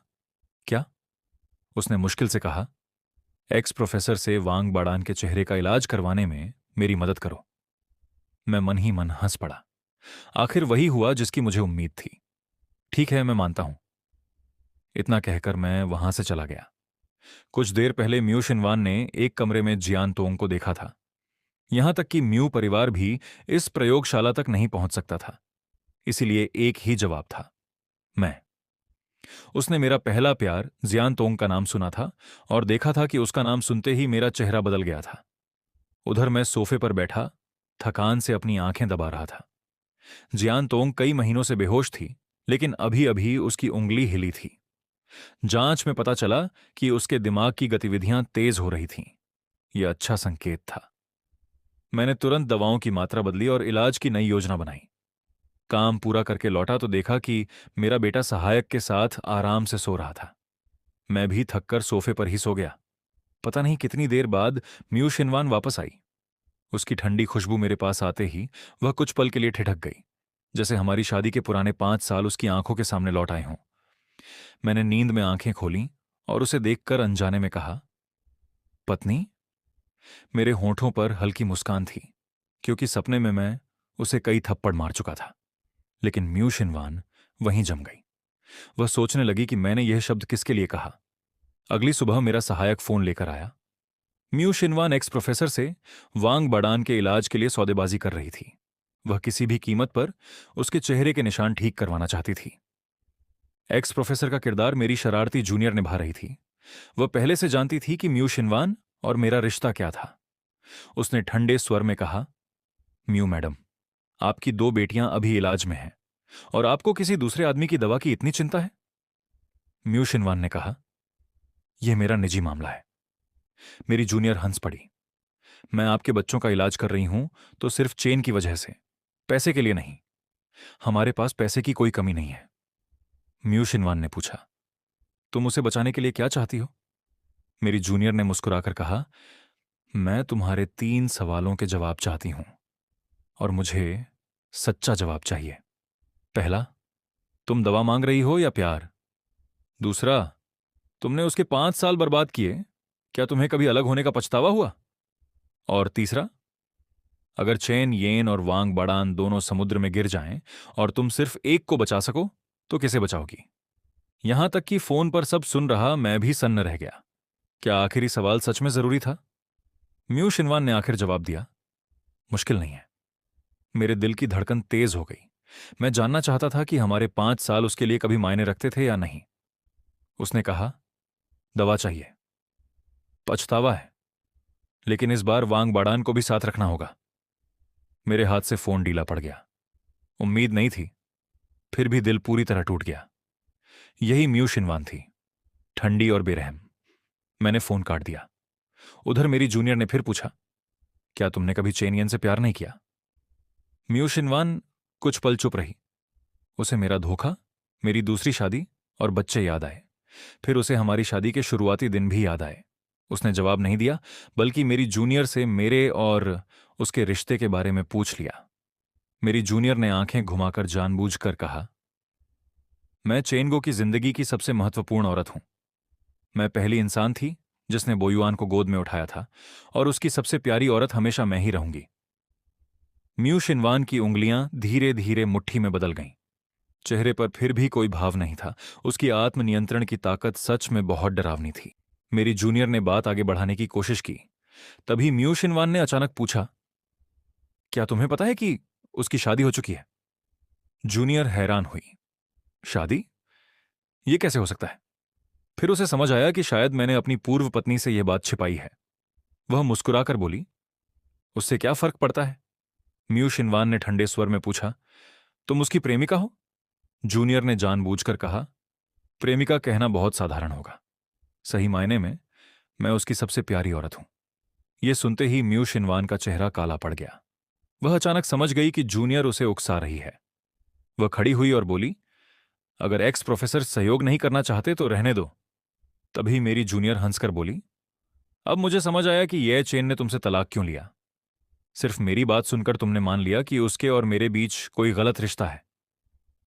क्या? उसने मुश्किल से कहा, एक्स प्रोफेसर से वांग बाडान के चेहरे का इलाज करवाने में मेरी मदद करो। मैं मन ही मन हंस पड़ा। आखिर वही हुआ जिसकी मुझे उम्मीद थी। ठीक है, मैं मानता हूं। इतना कहकर मैं वहां से चला गया। कुछ देर पहले म्यू शिनवान ने एक कमरे में जियान तोंग को देखा था। यहां तक कि म्यू परिवार भी इस प्रयोगशाला तक नहीं पहुंच सकता था। इसीलिए एक ही जवाब था, मैं। उसने मेरा पहला प्यार जियान तोंग का नाम सुना था और देखा था कि उसका नाम सुनते ही मेरा चेहरा बदल गया था। उधर मैं सोफे पर बैठा थकान से अपनी आंखें दबा रहा था। जियान तोंग कई महीनों से बेहोश थी, लेकिन अभी अभी उसकी उंगली हिली थी। जांच में पता चला कि उसके दिमाग की गतिविधियां तेज हो रही थीं। यह अच्छा संकेत था। मैंने तुरंत दवाओं की मात्रा बदली और इलाज की नई योजना बनाई। काम पूरा करके लौटा तो देखा कि मेरा बेटा सहायक के साथ आराम से सो रहा था। मैं भी थककर सोफे पर ही सो गया। पता नहीं कितनी देर बाद म्यू शिनवान वापस आई। उसकी ठंडी खुशबू मेरे पास आते ही वह कुछ पल के लिए ठिठक गई, जैसे हमारी शादी के पुराने 5 साल उसकी आंखों के सामने लौट आए हों। मैंने नींद में आंखें खोलीं और उसे देखकर अनजाने में कहा, पत्नी। मेरे होंठों पर हल्की मुस्कान थी, क्योंकि सपने में मैं उसे कई थप्पड़ मार चुका था। लेकिन म्यू शिनवान वहीं जम गई। वह सोचने लगी कि मैंने यह शब्द किसके लिए कहा। अगली सुबह मेरा सहायक फोन लेकर आया। म्यू शिनवान एक्स प्रोफेसर से वांग बडान के इलाज के लिए सौदेबाजी कर रही थी। वह किसी भी कीमत पर उसके चेहरे के निशान ठीक करवाना चाहती थी। एक्स प्रोफेसर का किरदार मेरी शरारती जूनियर निभा रही थी। वह पहले से जानती थी कि म्यू शिनवान और मेरा रिश्ता क्या था। उसने ठंडे स्वर में कहा, म्यू मैडम, आपकी 2 बेटियां अभी इलाज में हैं और आपको किसी दूसरे आदमी की दवा की इतनी चिंता है? म्यू शिनवान ने कहा, यह मेरा निजी मामला है। मेरी जूनियर हंस पड़ी। मैं आपके बच्चों का इलाज कर रही हूं तो सिर्फ चेन की वजह से, पैसे के लिए नहीं। हमारे पास पैसे की कोई कमी नहीं है। म्यू शिनवान ने पूछा, तुम उसे बचाने के लिए क्या चाहती हो? मेरी जूनियर ने मुस्कुराकर कहा, मैं तुम्हारे 3 सवालों के जवाब चाहती हूं और मुझे सच्चा जवाब चाहिए। पहला, तुम दवा मांग रही हो या प्यार? दूसरा, तुमने उसके 5 साल बर्बाद किए, क्या तुम्हें कभी अलग होने का पछतावा हुआ? और तीसरा, अगर चेन येन और वांग बडान दोनों समुद्र में गिर जाएं और तुम सिर्फ एक को बचा सको, तो किसे बचाओगी? यहां तक कि फोन पर सब सुन रहा मैं भी सन्न रह गया। क्या आखिरी सवाल सच में जरूरी था? म्यू शिनवान ने आखिर जवाब दिया, मुश्किल नहीं है। मेरे दिल की धड़कन तेज हो गई। मैं जानना चाहता था कि हमारे 5 साल उसके लिए कभी मायने रखते थे या नहीं। उसने कहा, दवा चाहिए, पछतावा है, लेकिन इस बार वांग बाडान को भी साथ रखना होगा। मेरे हाथ से फोन ढीला पड़ गया। उम्मीद नहीं थी, फिर भी दिल पूरी तरह टूट गया। यही म्यू शिनवान थी, ठंडी और बेरहम। मैंने फोन काट दिया। उधर मेरी जूनियर ने फिर पूछा, क्या तुमने कभी चेन येन से प्यार नहीं किया? म्यू शिनवान कुछ पल चुप रही। उसे मेरा धोखा, मेरी दूसरी शादी और बच्चे याद आए। फिर उसे हमारी शादी के शुरुआती दिन भी याद आए। उसने जवाब नहीं दिया, बल्कि मेरी जूनियर से मेरे और उसके रिश्ते के बारे में पूछ लिया। मेरी जूनियर ने आंखें घुमाकर जानबूझकर कहा, मैं चेनगो की जिंदगी की सबसे महत्वपूर्ण औरत हूं। मैं पहली इंसान थी जिसने बोयुआन को गोद में उठाया था, और उसकी सबसे प्यारी औरत हमेशा मैं ही रहूंगी। म्यू शिनवान की उंगलियां धीरे धीरे मुट्ठी में बदल गईं। चेहरे पर फिर भी कोई भाव नहीं था। उसकी आत्मनियंत्रण की ताकत सच में बहुत डरावनी थी। मेरी जूनियर ने बात आगे बढ़ाने की कोशिश की। तभी म्यू शिनवान ने अचानक पूछा, क्या तुम्हें पता है कि उसकी शादी हो चुकी है? जूनियर हैरान हुई। शादी? ये कैसे हो सकता है? फिर उसे समझ आया कि शायद मैंने अपनी पूर्व पत्नी से यह बात छिपाई है। वह मुस्कुराकर बोली, उससे क्या फर्क पड़ता है? म्यू शिनवान ने ठंडे स्वर में पूछा। तुम उसकी प्रेमिका हो? जूनियर ने जानबूझकर कहा। प्रेमिका कहना बहुत साधारण होगा। सही मायने में मैं उसकी सबसे प्यारी औरत हूं। यह सुनते ही म्यू शिनवान का चेहरा काला पड़ गया। वह अचानक समझ गई कि जूनियर उसे उकसा रही है। वह खड़ी हुई और बोली, अगर एक्स प्रोफेसर सहयोग नहीं करना चाहते तो रहने दो। तभी मेरी जूनियर हंसकर बोली, अब मुझे समझ आया कि यह चेन ने तुमसे तलाक क्यों लिया। सिर्फ मेरी बात सुनकर तुमने मान लिया कि उसके और मेरे बीच कोई गलत रिश्ता है।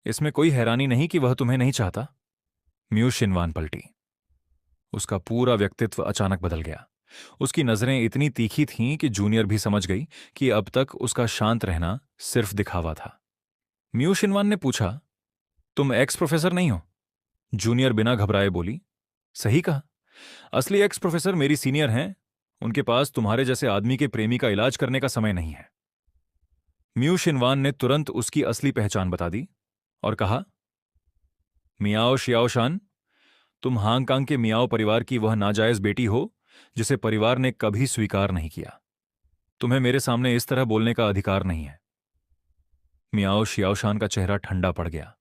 इसमें कोई हैरानी नहीं कि वह तुम्हें नहीं चाहता। म्यू शिनवान पलटी। उसका पूरा व्यक्तित्व अचानक बदल गया। उसकी नजरें इतनी तीखी थीं कि जूनियर भी समझ गई कि अब तक उसका शांत रहना सिर्फ दिखावा था। म्यू शिनवान ने पूछा, तुम एक्स प्रोफेसर नहीं हो? जूनियर बिना घबराए बोली, सही कहा। असली एक्स प्रोफेसर मेरी सीनियर हैं। उनके पास तुम्हारे जैसे आदमी के प्रेमी का इलाज करने का समय नहीं है। म्यू शिनवान ने तुरंत उसकी असली पहचान बता दी और कहा, मियाओ शियाओशान, तुम हांगकांग के मियाओ परिवार की वह नाजायज बेटी हो जिसे परिवार ने कभी स्वीकार नहीं किया। तुम्हें मेरे सामने इस तरह बोलने का अधिकार नहीं है। मियाओ शियाओशान का चेहरा ठंडा पड़ गया।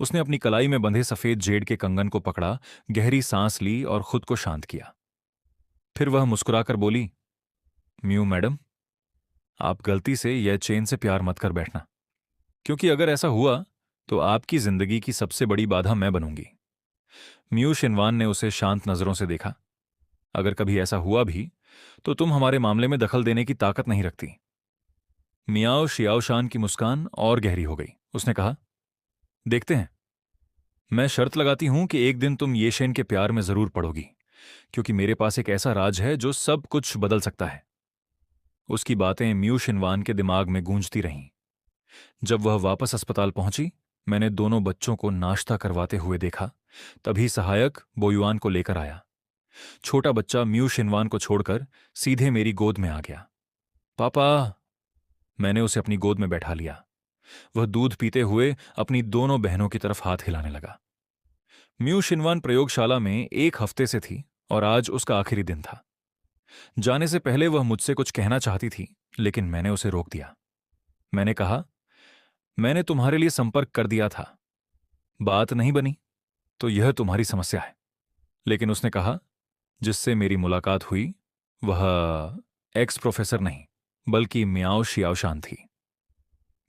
उसने अपनी कलाई में बंधे सफेद जेड के कंगन को पकड़ा, गहरी सांस ली और खुद को शांत किया। फिर वह मुस्कुराकर बोली, म्यू मैडम, आप गलती से यह चेन से प्यार मत कर बैठना, क्योंकि अगर ऐसा हुआ तो आपकी जिंदगी की सबसे बड़ी बाधा मैं बनूंगी। म्यू शिनवान ने उसे शांत नजरों से देखा। अगर कभी ऐसा हुआ भी तो तुम हमारे मामले में दखल देने की ताकत नहीं रखती। मियाओ शियाओशान की मुस्कान और गहरी हो गई। उसने कहा, देखते हैं। मैं शर्त लगाती हूं कि एक दिन तुम येशेन के प्यार में जरूर पड़ोगी, क्योंकि मेरे पास एक ऐसा राज है जो सब कुछ बदल सकता है। उसकी बातें म्यू शिनवान के दिमाग में गूंजती रहीं। जब वह वापस अस्पताल पहुंची, मैंने दोनों बच्चों को नाश्ता करवाते हुए देखा। तभी सहायक बोयुआन को लेकर आया। छोटा बच्चा म्यू शिनवान को छोड़कर सीधे मेरी गोद में आ गया। पापा! मैंने उसे अपनी गोद में बैठा लिया। वह दूध पीते हुए अपनी दोनों बहनों की तरफ हाथ हिलाने लगा। म्यू शिनवान प्रयोगशाला में 1 हफ्ते से थी और आज उसका आखिरी दिन था। जाने से पहले वह मुझसे कुछ कहना चाहती थी, लेकिन मैंने उसे रोक दिया। मैंने कहा, मैंने तुम्हारे लिए संपर्क कर दिया था। बात नहीं बनी तो यह तुम्हारी समस्या है। लेकिन उसने कहा, जिससे मेरी मुलाकात हुई वह एक्स प्रोफेसर नहीं बल्कि मियाओ शियाओशान थी।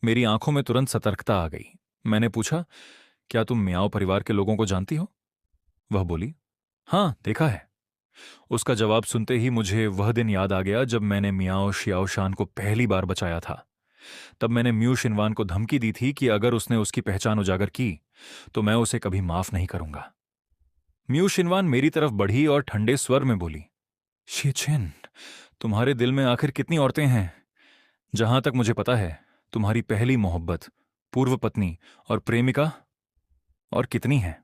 मेरी आंखों में तुरंत सतर्कता आ गई। मैंने पूछा, क्या तुम मियाओ परिवार के लोगों को जानती हो? वह बोली, हां, देखा है। उसका जवाब सुनते ही मुझे वह दिन याद आ गया जब मैंने मियाओ शियाओशान को पहली बार बचाया था। तब मैंने म्यू शिनवान को धमकी दी थी कि अगर उसने उसकी पहचान उजागर की तो मैं उसे कभी माफ नहीं करूंगा। म्यू शिनवान मेरी तरफ बढ़ी और ठंडे स्वर में बोली, शीचेन, तुम्हारे दिल में आखिर कितनी औरतें हैं? जहां तक मुझे पता है, तुम्हारी पहली मोहब्बत, पूर्व पत्नी और प्रेमिका और कितनी हैं?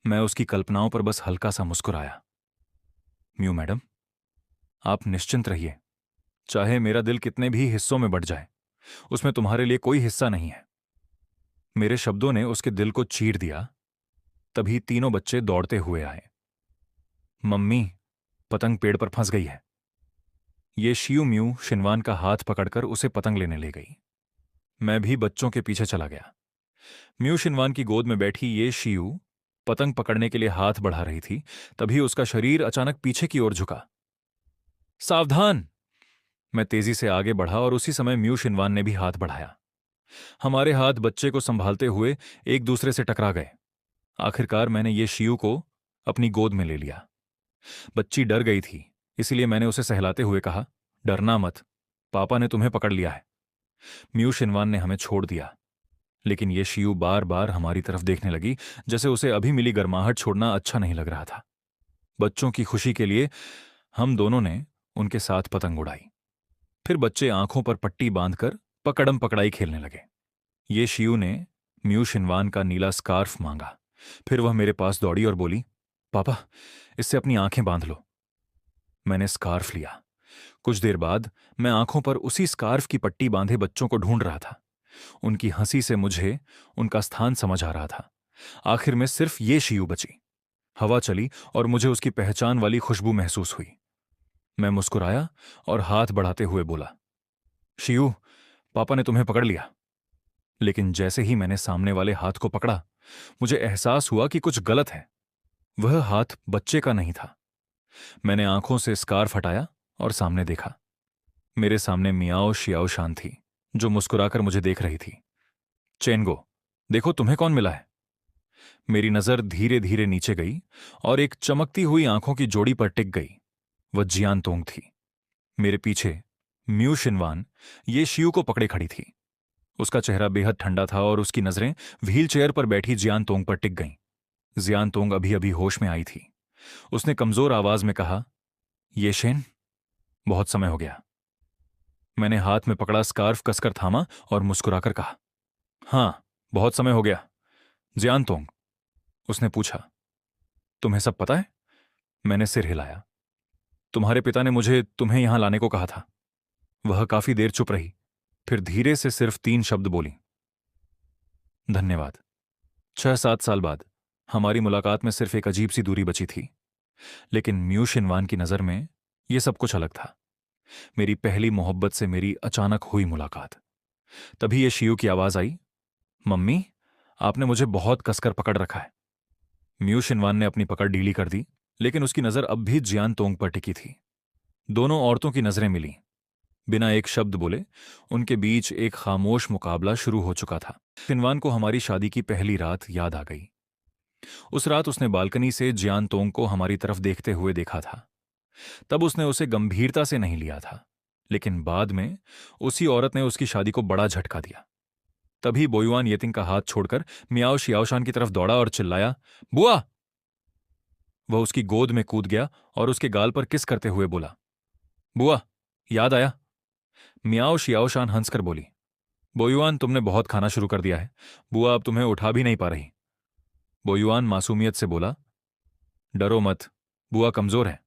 मैं उसकी कल्पनाओं पर बस हल्का सा मुस्कुराया। म्यू मैडम, आप निश्चिंत रहिए। चाहे मेरा दिल कितने भी हिस्सों में बंट जाए, उसमें तुम्हारे लिए कोई हिस्सा नहीं है। मेरे शब्दों ने उसके दिल को चीर दिया। तभी तीनों बच्चे दौड़ते हुए आए। मम्मी, पतंग पेड़ पर फंस गई है। ये शियू म्यू शिनवान का हाथ पकड़कर उसे पतंग लेने ले गई। मैं भी बच्चों के पीछे चला गया। म्यू शिनवान की गोद में बैठी ये शियू पतंग पकड़ने के लिए हाथ बढ़ा रही थी। तभी उसका शरीर अचानक पीछे की ओर झुका। सावधान! मैं तेजी से आगे बढ़ा और उसी समय म्यू शिनवान ने भी हाथ बढ़ाया। हमारे हाथ बच्चे को संभालते हुए एक दूसरे से टकरा गए। आखिरकार मैंने ये शियू को अपनी गोद में ले लिया। बच्ची डर गई थी, इसलिए मैंने उसे सहलाते हुए कहा, डरना मत, पापा ने तुम्हें पकड़ लिया है। म्यू शिनवान ने हमें छोड़ दिया, लेकिन यह शियू बार बार हमारी तरफ देखने लगी, जैसे उसे अभी मिली गर्माहट छोड़ना अच्छा नहीं लग रहा था। बच्चों की खुशी के लिए हम दोनों ने उनके साथ पतंग उड़ाई। फिर बच्चे आंखों पर पट्टी बांधकर पकड़म पकड़ाई खेलने लगे। ये शियू ने म्यू शिनवान का नीला स्कार्फ मांगा। फिर वह मेरे पास दौड़ी और बोली, पापा, इससे अपनी आंखें बांध लो। मैंने स्कार्फ लिया। कुछ देर बाद मैं आंखों पर उसी स्कार्फ की पट्टी बांधे बच्चों को ढूंढ रहा था। उनकी हंसी से मुझे उनका स्थान समझ आ रहा था। आखिर में सिर्फ ये शियू बची। हवा चली और मुझे उसकी पहचान वाली खुशबू महसूस हुई। मैं मुस्कुराया और हाथ बढ़ाते हुए बोला, शियू, पापा ने तुम्हें पकड़ लिया। लेकिन जैसे ही मैंने सामने वाले हाथ को पकड़ा, मुझे एहसास हुआ कि कुछ गलत है। वह हाथ बच्चे का नहीं था। मैंने आंखों से स्कार्फ हटाया और सामने देखा। मेरे सामने मियाओ शियाओ शान थी, जो मुस्कुराकर मुझे देख रही थी। चेनगो, देखो तुम्हें कौन मिला है। मेरी नजर धीरे धीरे नीचे गई और एक चमकती हुई आंखों की जोड़ी पर टिक गई। वह जियान तोंग थी। मेरे पीछे म्यू शिनवान ये शियू को पकड़े खड़ी थी। उसका चेहरा बेहद ठंडा था और उसकी नजरें व्हील चेयर पर बैठी जियान तोंग पर टिक गईं। जियान तोंग अभी अभी होश में आई थी। उसने कमजोर आवाज में कहा, ये शेन, बहुत समय हो गया। मैंने हाथ में पकड़ा स्कार्फ कसकर थामा और मुस्कुराकर कहा, हां, बहुत समय हो गया। जियान तोंग, उसने पूछा, तुम्हें सब पता है? मैंने सिर हिलाया। तुम्हारे पिता ने मुझे तुम्हें यहां लाने को कहा था। वह काफी देर चुप रही, फिर धीरे से सिर्फ 3 शब्द बोली, धन्यवाद। 6-7 साल बाद हमारी मुलाकात में सिर्फ एक अजीब सी दूरी बची थी। लेकिन म्यू शिनवान की नजर में यह सब कुछ अलग था। मेरी पहली मोहब्बत से मेरी अचानक हुई मुलाकात। तभी यह शियू की आवाज आई, मम्मी, आपने मुझे बहुत कसकर पकड़ रखा है। म्यू शिनवान ने अपनी पकड़ ढीली कर दी, लेकिन उसकी नजर अब भी जियान तोंग पर टिकी थी। दोनों औरतों की नजरें मिली। बिना एक शब्द बोले उनके बीच एक खामोश मुकाबला शुरू हो चुका था। शिनवान को हमारी शादी की पहली रात याद आ गई। उस रात उसने बालकनी से जियान तोंग को हमारी तरफ देखते हुए देखा था। तब उसने उसे गंभीरता से नहीं लिया था, लेकिन बाद में उसी औरत ने उसकी शादी को बड़ा झटका दिया। तभी बोयुआन येतिंग का हाथ छोड़कर मियाओ शियाओशान की तरफ दौड़ा और चिल्लाया, बुआ! वह उसकी गोद में कूद गया और उसके गाल पर किस करते हुए बोला, बुआ, याद आया? मियाओ शियाओशान हंसकर बोली, बोयुआन, तुमने बहुत खाना शुरू कर दिया है। बुआ अब तुम्हें उठा भी नहीं पा रही। बोयुआन मासूमियत से बोला, डरो मत, बुआ कमजोर है।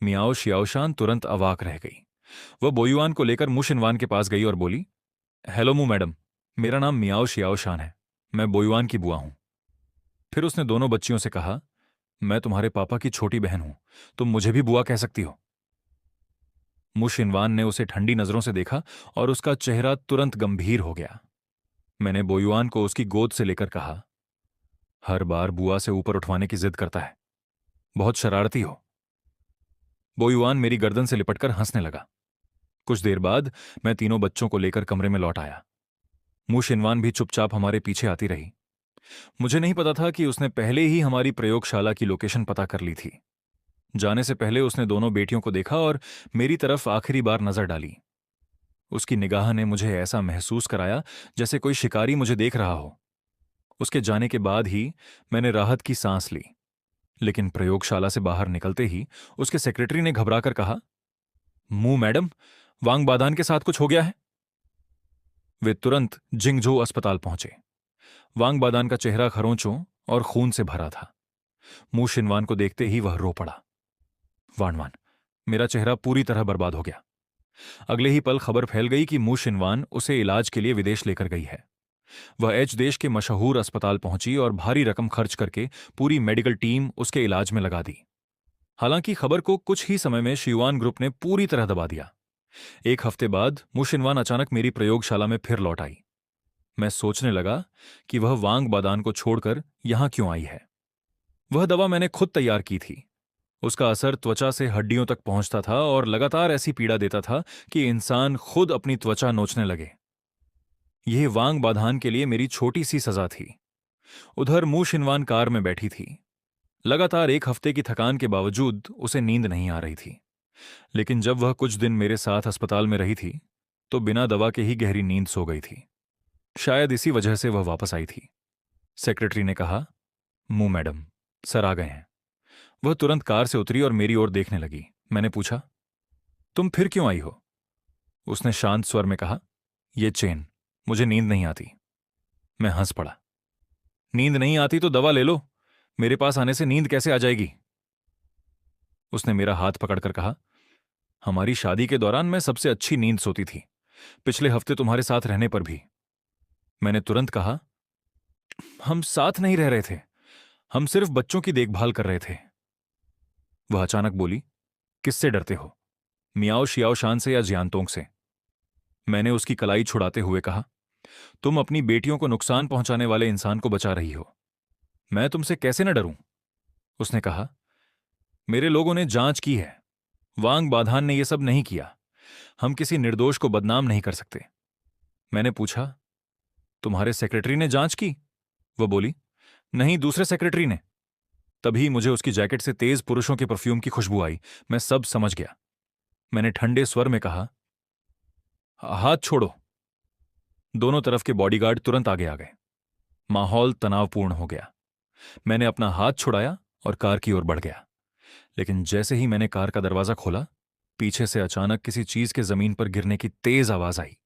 मियाओ शियाओशान तुरंत अवाक रह गई। वह बोयुआन को लेकर मुशिनवान के पास गई और बोली, हेलो मू मैडम, मेरा नाम मियाओ शियाओशान है। मैं बोयुआन की बुआ हूं। फिर उसने दोनों बच्चियों से कहा, मैं तुम्हारे पापा की छोटी बहन हूं, तुम मुझे भी बुआ कह सकती हो। मुशिनवान ने उसे ठंडी नजरों से देखा और उसका चेहरा तुरंत गंभीर हो गया। मैंने बोयुआन को उसकी गोद से लेकर कहा, हर बार बुआ से ऊपर उठवाने की जिद करता है, बहुत शरारती हो। बोयुआन मेरी गर्दन से लिपटकर हंसने लगा। कुछ देर बाद मैं तीनों बच्चों को लेकर कमरे में लौट आया। मुशिनवान भी चुपचाप हमारे पीछे आती रही। मुझे नहीं पता था कि उसने पहले ही हमारी प्रयोगशाला की लोकेशन पता कर ली थी। जाने से पहले उसने दोनों बेटियों को देखा और मेरी तरफ आखिरी बार नजर डाली। उसकी निगाह ने मुझे ऐसा महसूस कराया जैसे कोई शिकारी मुझे देख रहा हो। उसके जाने के बाद ही मैंने राहत की सांस ली। लेकिन प्रयोगशाला से बाहर निकलते ही उसके सेक्रेटरी ने घबराकर कहा, मू मैडम, वांग बादान के साथ कुछ हो गया है। वे तुरंत जिंगझो अस्पताल पहुंचे। वांग बादान का चेहरा खरोंचों और खून से भरा था। मू शिनवान को देखते ही वह रो पड़ा। वानवान, मेरा चेहरा पूरी तरह बर्बाद हो गया। अगले ही पल खबर फैल गई कि मू शिनवान उसे इलाज के लिए विदेश लेकर गई है। वह एच देश के मशहूर अस्पताल पहुंची और भारी रकम खर्च करके पूरी मेडिकल टीम उसके इलाज में लगा दी। हालांकि खबर को कुछ ही समय में शिवान ग्रुप ने पूरी तरह दबा दिया। एक हफ्ते बाद मुशिनवान अचानक मेरी प्रयोगशाला में फिर लौट आई। मैं सोचने लगा कि वह वांग बादान को छोड़कर यहां क्यों आई है। वह दवा मैंने खुद तैयार की थी। उसका असर त्वचा से हड्डियों तक पहुंचता था और लगातार ऐसी पीड़ा देता था कि इंसान खुद अपनी त्वचा नोचने लगे। यह वांग बाधान के लिए मेरी छोटी सी सजा थी। उधर मू शिनवान कार में बैठी थी। लगातार एक हफ्ते की थकान के बावजूद उसे नींद नहीं आ रही थी। लेकिन जब वह कुछ दिन मेरे साथ अस्पताल में रही थी तो बिना दवा के ही गहरी नींद सो गई थी। शायद इसी वजह से वह वापस आई थी। सेक्रेटरी ने कहा, मू मैडम, सर आ गए हैं। वह तुरंत कार से उतरी और मेरी ओर देखने लगी। मैंने पूछा, तुम फिर क्यों आई हो? उसने शांत स्वर में कहा, यह चेन, मुझे नींद नहीं आती। मैं हंस पड़ा। नींद नहीं आती तो दवा ले लो, मेरे पास आने से नींद कैसे आ जाएगी? उसने मेरा हाथ पकड़कर कहा, हमारी शादी के दौरान मैं सबसे अच्छी नींद सोती थी, पिछले हफ्ते तुम्हारे साथ रहने पर भी। मैंने तुरंत कहा, हम साथ नहीं रह रहे थे, हम सिर्फ बच्चों की देखभाल कर रहे थे। वह अचानक बोली, किससे डरते हो, मियाओ शियाओ शान से या जियांतोंग से? मैंने उसकी कलाई छुड़ाते हुए कहा। तुम अपनी बेटियों को नुकसान पहुंचाने वाले इंसान को बचा रही हो, मैं तुमसे कैसे न डरूं? उसने कहा। मेरे लोगों ने जांच की है, वांग बाधान ने यह सब नहीं किया। हम किसी निर्दोष को बदनाम नहीं कर सकते। मैंने पूछा, तुम्हारे सेक्रेटरी ने जांच की? वो बोली, नहीं, दूसरे सेक्रेटरी ने। तभी मुझे उसकी जैकेट से तेज पुरुषों के परफ्यूम की खुशबू आई। मैं सब समझ गया। मैंने ठंडे स्वर में कहा, हाथ छोड़ो। दोनों तरफ के बॉडीगार्ड तुरंत आगे आ गए। माहौल तनावपूर्ण हो गया। मैंने अपना हाथ छुड़ाया और कार की ओर बढ़ गया। लेकिन जैसे ही मैंने कार का दरवाजा खोला, पीछे से अचानक किसी चीज के जमीन पर गिरने की तेज आवाज आई।